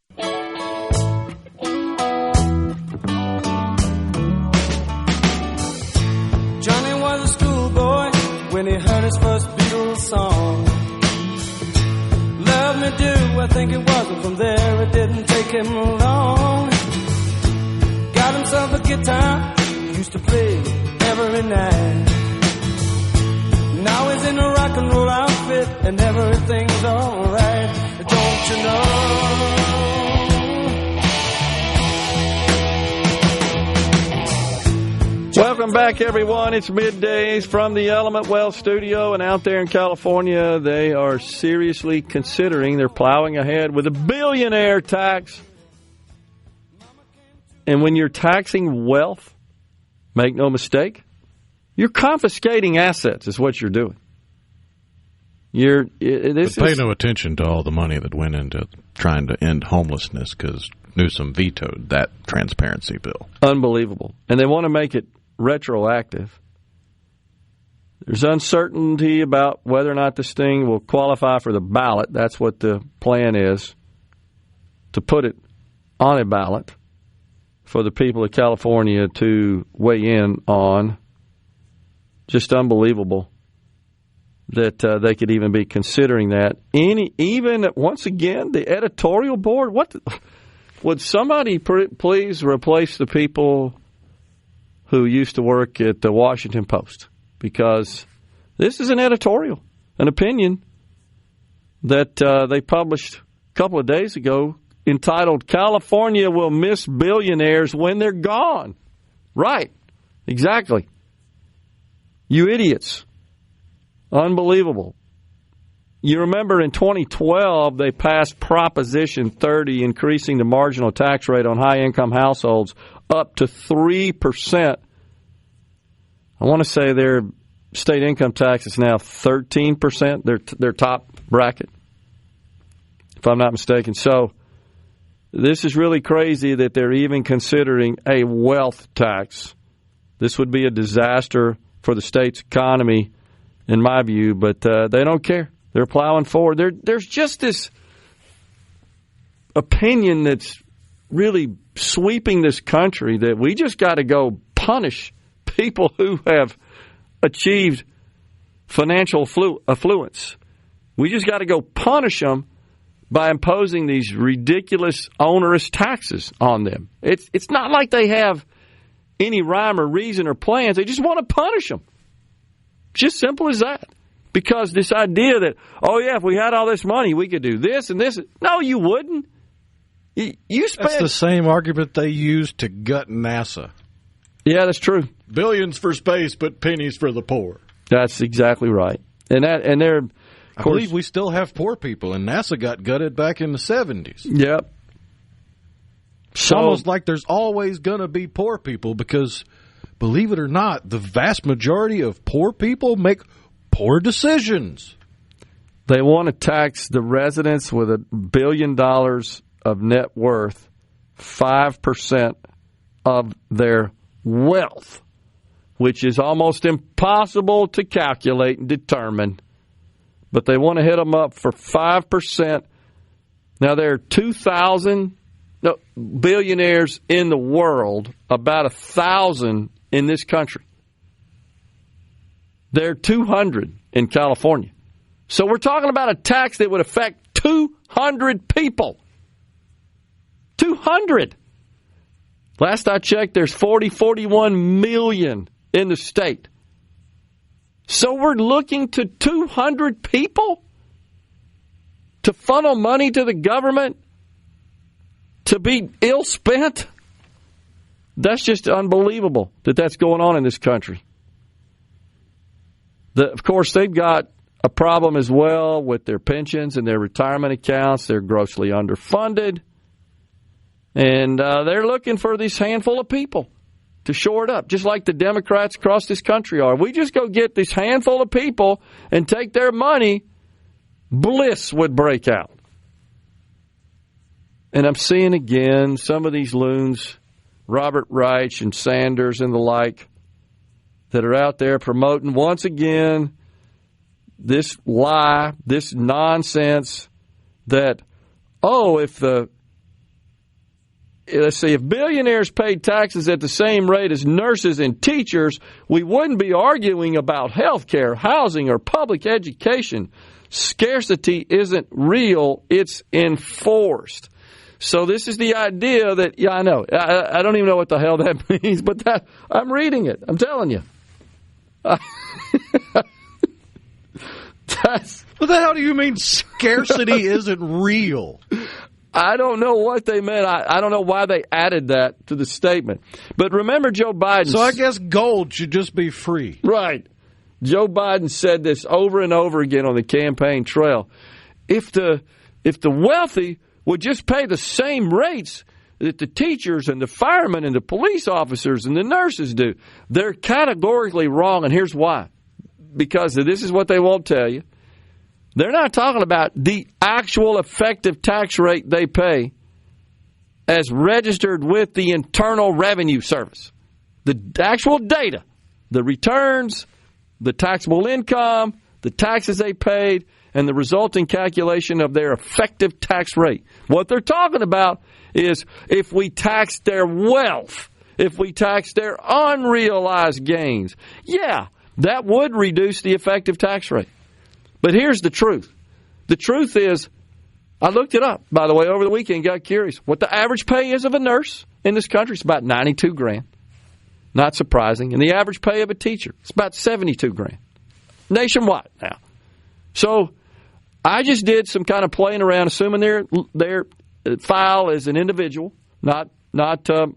Johnny was a schoolboy when he heard his first Beatles song. Love me do, I think it was, and from there it didn't take him long. Got himself a guitar, used to play every night. Now he's in a rock and roll outfit and everything's alright. Don't you know? Welcome back, everyone. It's Middays from the Element Wealth Studio, and out there in California, they are seriously considering, they're plowing ahead with a billionaire tax. And when you're taxing wealth, make no mistake, you're confiscating assets is what you're doing. Pay no attention to all the money that went into trying to end homelessness because Newsom vetoed that transparency bill. Unbelievable. And they want to make it retroactive. There's uncertainty about whether or not this thing will qualify for the ballot. That's what the plan is, to put it on a ballot for the people of California to weigh in on. Just unbelievable that they could even be considering that. Even, once again, the editorial board, would somebody please replace the people who used to work at the Washington Post? Because this is an editorial, an opinion that they published a couple of days ago entitled, "California Will Miss Billionaires When They're Gone." Right. Exactly. You idiots. Unbelievable. You remember in 2012, they passed Proposition 30, increasing the marginal tax rate on high-income households up to 3%. I want to say their state income tax is now 13%, their top bracket, if I'm not mistaken. So this is really crazy that they're even considering a wealth tax. This would be a disaster for the state's economy, in my view, but they don't care. They're plowing forward. There's just this opinion that's really sweeping this country that we just got to go punish people who have achieved financial affluence. We just got to go punish them by imposing these ridiculous, onerous taxes on them. It's not like they have any rhyme or reason or plans. They just want to punish them. Just simple as that. Because this idea that, oh, yeah, if we had all this money, we could do this and this. No, you wouldn't. You spend. That's the same argument they used to gut NASA. Yeah, that's true. Billions for space, but pennies for the poor. That's exactly right. And they're. I believe we still have poor people, and NASA got gutted back in the 70s. Yep. It's almost like there's always going to be poor people because, believe it or not, the vast majority of poor people make poor decisions. They want to tax the residents with $1 billion of net worth 5% of their wealth, which is almost impossible to calculate and determine. But they want to hit them up for 5%. Now, there are 2,000 billionaires in the world, about 1,000 in this country. There are 200 in California. So we're talking about a tax that would affect 200 people. 200. Last I checked, there's 41 million in the state. So we're looking to 200 people to funnel money to the government to be ill-spent? That's just unbelievable that that's going on in this country. Of course, they've got a problem as well with their pensions and their retirement accounts. They're grossly underfunded. And they're looking for this handful of people to shore it up, just like the Democrats across this country are. We just go get this handful of people and take their money, bliss would break out. And I'm seeing again some of these loons, Robert Reich and Sanders and the like, that are out there promoting once again this lie, this nonsense that, if billionaires paid taxes at the same rate as nurses and teachers, we wouldn't be arguing about health care, housing, or public education. Scarcity isn't real, it's enforced. So this is the idea that, yeah, I know. I don't even know what the hell that means, but I'm reading it. I'm telling you. What the hell do you mean scarcity isn't real? I don't know what they meant. I don't know why they added that to the statement. But remember Joe Biden. So I guess gold should just be free. Right. Joe Biden said this over and over again on the campaign trail. If the wealthy would just pay the same rates that the teachers and the firemen and the police officers and the nurses do, they're categorically wrong, and here's why. Because this is what they won't tell you. They're not talking about the actual effective tax rate they pay as registered with the Internal Revenue Service. The actual data, the returns, the taxable income, the taxes they paid, and the resulting calculation of their effective tax rate. What they're talking about is if we tax their wealth, if we tax their unrealized gains, yeah, that would reduce the effective tax rate. But here's the truth. The truth is, I looked it up, by the way, over the weekend, got curious. What the average pay is of a nurse in this country is about $92,000. Not surprising. And the average pay of a teacher is about $72,000. Nationwide now. So I just did some kind of playing around, assuming their file is an individual, not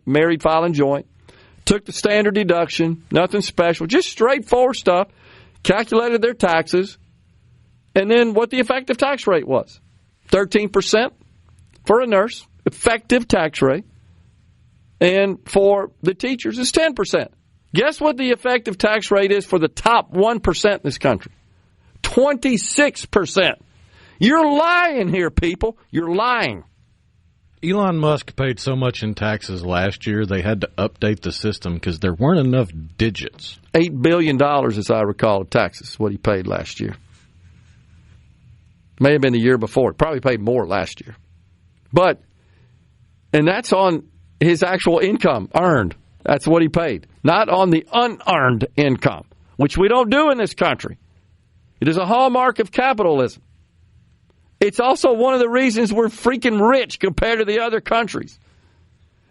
married filing joint. Took the standard deduction, nothing special, just straightforward stuff. Calculated their taxes, and then what the effective tax rate was. 13% for a nurse, effective tax rate. And for the teachers, it's 10%. Guess what the effective tax rate is for the top 1% in this country? 26%. You're lying here, people. You're lying. Elon Musk paid so much in taxes last year, they had to update the system because there weren't enough digits. $8 billion, as I recall, of taxes, what he paid last year. May have been the year before. He probably paid more last year. And that's on his actual income earned. That's what he paid. Not on the unearned income, which we don't do in this country. It is a hallmark of capitalism. It's also one of the reasons we're freaking rich compared to the other countries.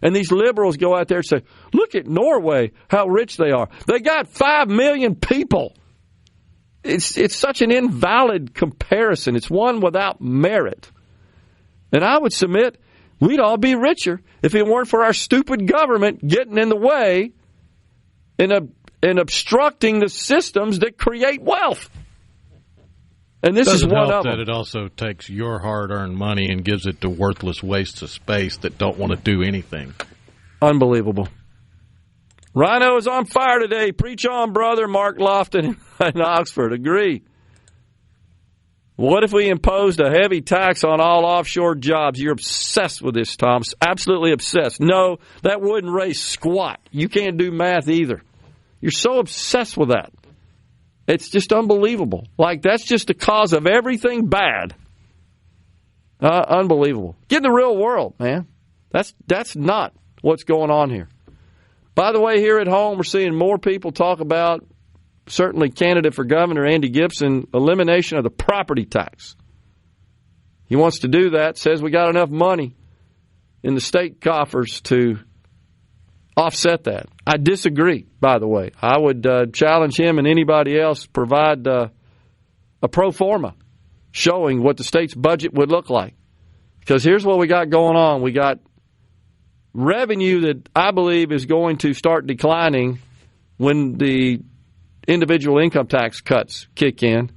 And these liberals go out there and say, look at Norway, how rich they are. They got 5 million people. It's such an invalid comparison. It's one without merit. And I would submit we'd all be richer if it weren't for our stupid government getting in the way and obstructing the systems that create wealth. And this is one of them. It also takes your hard-earned money and gives it to worthless wastes of space that don't want to do anything. Unbelievable. Rhino is on fire today. Preach on, brother. Mark Lofton in Oxford. Agree. What if we imposed a heavy tax on all offshore jobs? You're obsessed with this, Tom. Absolutely obsessed. No, that wouldn't raise squat. You can't do math either. You're so obsessed with that. It's just unbelievable. Like, that's just the cause of everything bad. Unbelievable. Get in the real world, man. That's not what's going on here. By the way, here at home, we're seeing more people talk about, certainly candidate for governor Andy Gibson, elimination of the property tax. He wants to do that, says we got enough money in the state coffers to offset that. I disagree, by the way. I would challenge him and anybody else provide a pro forma showing what the state's budget would look like. Because here's what we got going on. We got revenue that I believe is going to start declining when the individual income tax cuts kick in.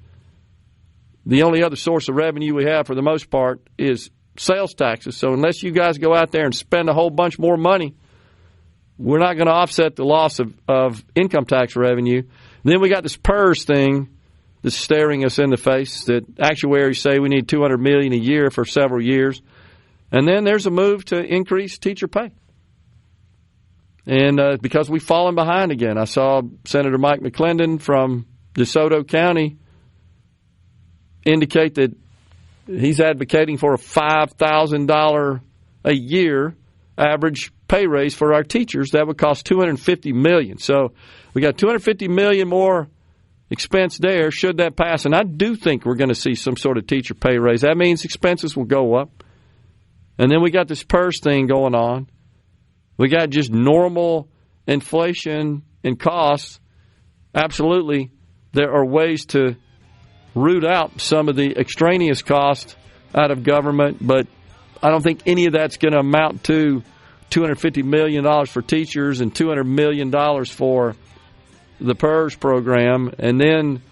The only other source of revenue we have for the most part is sales taxes. So unless you guys go out there and spend a whole bunch more money, we're not going to offset the loss of income tax revenue. And then we got this PERS thing that's staring us in the face that actuaries say we need $200 million a year for several years. And then there's a move to increase teacher pay. And because we've fallen behind again. I saw Senator Mike McClendon from DeSoto County indicate that he's advocating for a $5,000 a year average pay raise for our teachers. That would cost $250 million. So we got $250 million more expense there should that pass. And I do think we're going to see some sort of teacher pay raise. That means expenses will go up. And then we got this PERS thing going on. We got just normal inflation and costs. Absolutely, there are ways to root out some of the extraneous costs out of government, but I don't think any of that's going to amount to $250 million for teachers and $200 million for the PERS program. And then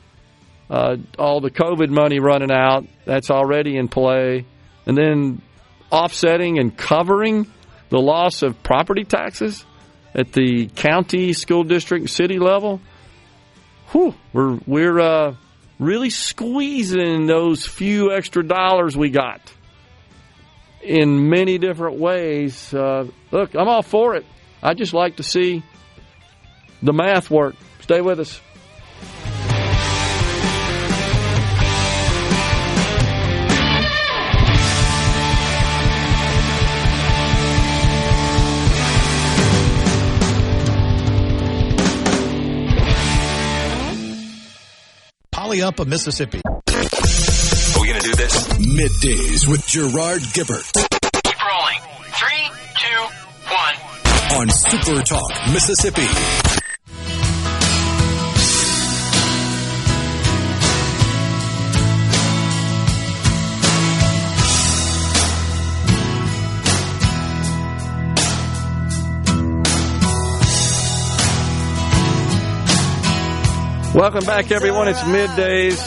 all the COVID money running out, that's already in play. And then offsetting and covering the loss of property taxes at the county, school district, city level. Whew, we're really squeezing those few extra dollars we got in many different ways. Look, I'm all for it. I just like to see the math work. Stay with us. Up Mississippi. Are we going to do this? Middays with Gerard Gibert. Keep rolling. 3, 2, 1. On SuperTalk, Mississippi. Welcome back, everyone. It's Middays.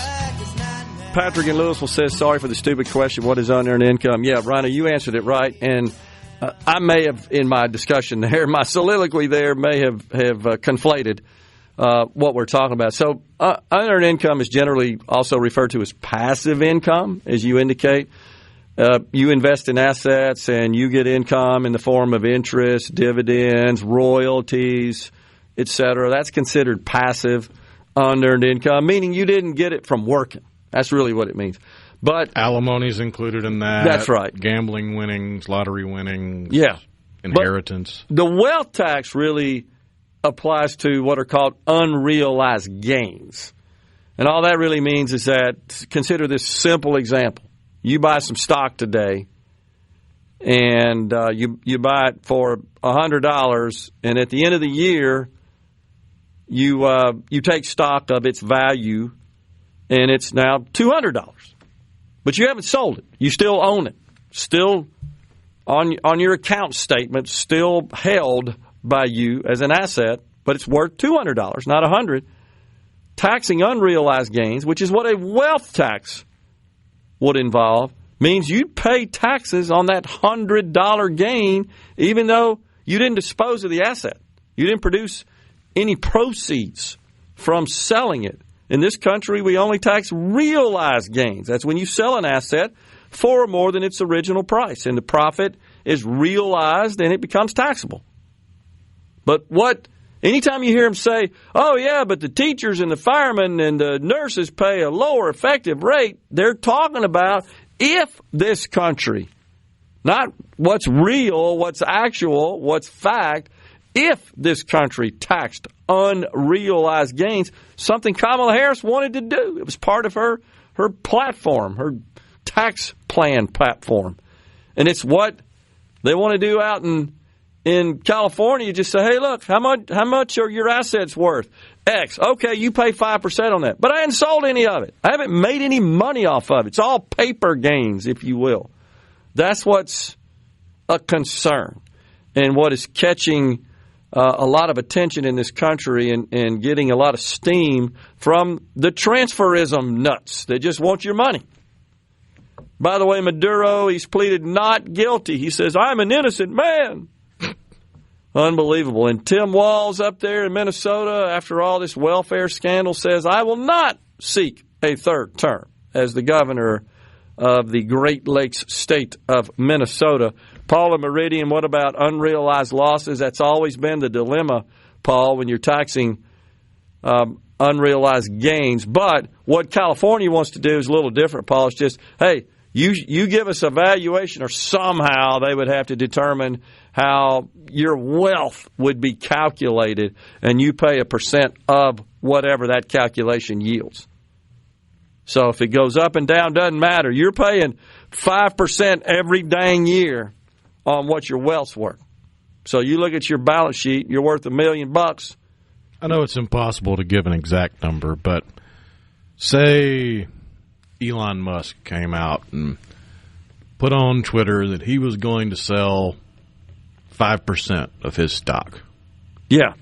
Patrick in Louisville says, sorry for the stupid question, what is unearned income? Yeah, Rhino, you answered it right. And I may have, in my discussion there, my soliloquy there may have conflated what we're talking about. So unearned income is generally also referred to as passive income, as you indicate. You invest in assets and you get income in the form of interest, dividends, royalties, etc. That's considered passive unearned income, meaning you didn't get it from working. That's really what it means. But alimony's included in that. That's right. Gambling winnings, lottery winnings, yeah, inheritance. But the wealth tax really applies to what are called unrealized gains. And all that really means is that, consider this simple example. You buy some stock today, and you buy it for $100, and at the end of the year, you take stock of its value, and it's now $200. But you haven't sold it. You still own it. Still on your account statement, still held by you as an asset, but it's worth $200, not $100. Taxing unrealized gains, which is what a wealth tax would involve, means you'd pay taxes on that $100 gain, even though you didn't dispose of the asset. You didn't produce any proceeds from selling it. In this country, we only tax realized gains. That's when you sell an asset for more than its original price, and the profit is realized and it becomes taxable. But anytime you hear them say, oh, yeah, but the teachers and the firemen and the nurses pay a lower effective rate, they're talking about if this country, not what's real, what's actual, what's fact, if this country taxed unrealized gains, something Kamala Harris wanted to do. It was part of her platform, her tax plan platform. And it's what they want to do out in California. You just say, hey, look, how much are your assets worth? X. Okay, you pay 5% on that. But I haven't sold any of it. I haven't made any money off of it. It's all paper gains, if you will. That's what's a concern and what is catching a lot of attention in this country and getting a lot of steam from the transferism nuts. They just want your money. By the way, Maduro, he's pleaded not guilty. He says, I'm an innocent man. Unbelievable. And Tim Walz up there in Minnesota, after all this welfare scandal, says, I will not seek a third term as the governor of the Great Lakes state of Minnesota. Paula Meridian, what about unrealized losses? That's always been the dilemma, Paul, when you're taxing unrealized gains. But what California wants to do is a little different, Paul. It's just, hey, you give us a valuation, or somehow they would have to determine how your wealth would be calculated, and you pay a percent of whatever that calculation yields. So if it goes up and down, doesn't matter. You're paying 5% every dang year on what your wealth's worth. So you look at your balance sheet, you're worth $1 million. I know it's impossible to give an exact number, but say Elon Musk came out and put on Twitter that he was going to sell 5% of his stock. Yeah.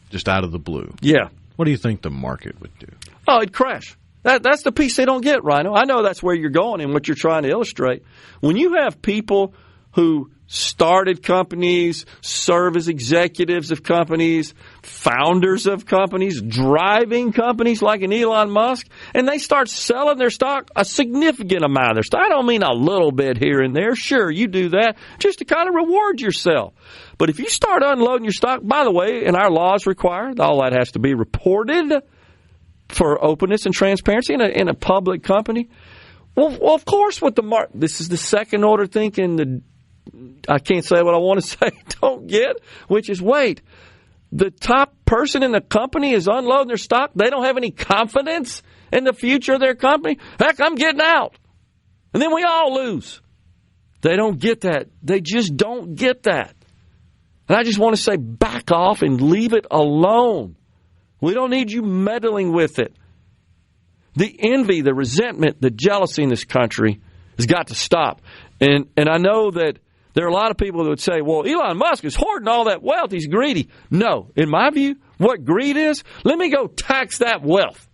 Just out of the blue. Yeah. What do you think the market would do? Oh, it'd crash. That's the piece they don't get, Rhino. I know that's where you're going and what you're trying to illustrate. When you have people who started companies, serve as executives of companies, founders of companies, driving companies like an Elon Musk, and they start selling their stock, a significant amount of their stock. I don't mean a little bit here and there. Sure, you do that just to kind of reward yourself. But if you start unloading your stock, by the way, and our laws require, all that has to be reported for openness and transparency in a public company. Well, of course, with the this is the second order thinking I can't say what I want to say, don't get, which is, wait, the top person in the company is unloading their stock. They don't have any confidence in the future of their company. Heck, I'm getting out. And then we all lose. They don't get that. They just don't get that. And I just want to say, back off and leave it alone. We don't need you meddling with it. The envy, the resentment, the jealousy in this country has got to stop. And I know that there are a lot of people that would say, well, Elon Musk is hoarding all that wealth. He's greedy. No. In my view, what greed is, let me go tax that wealth.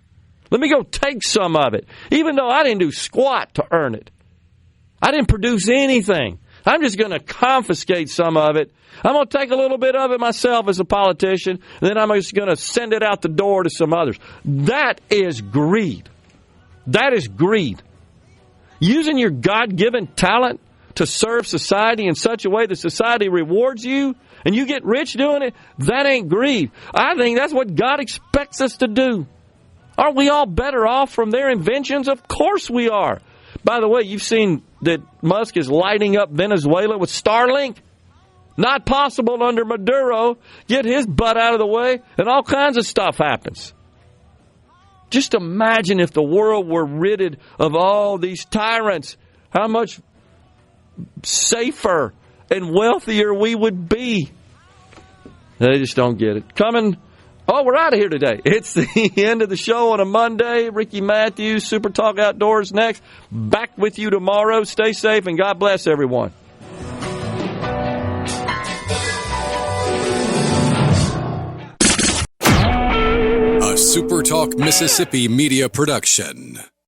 Let me go take some of it, even though I didn't do squat to earn it. I didn't produce anything. I'm just going to confiscate some of it. I'm going to take a little bit of it myself as a politician, and then I'm just going to send it out the door to some others. That is greed. That is greed. Using your God-given talent to serve society in such a way that society rewards you and you get rich doing it, that ain't greed. I think that's what God expects us to do. Aren't we all better off from their inventions? Of course we are. By the way, you've seen that Musk is lighting up Venezuela with Starlink. Not possible under Maduro. Get his butt out of the way, and all kinds of stuff happens. Just imagine if the world were ridded of all these tyrants, how much safer and wealthier we would be. They just don't get it. We're out of here today. It's the end of the show on a Monday. Ricky Matthews, SuperTalk Outdoors next. Back with you tomorrow. Stay safe and God bless everyone. A SuperTalk Mississippi media production.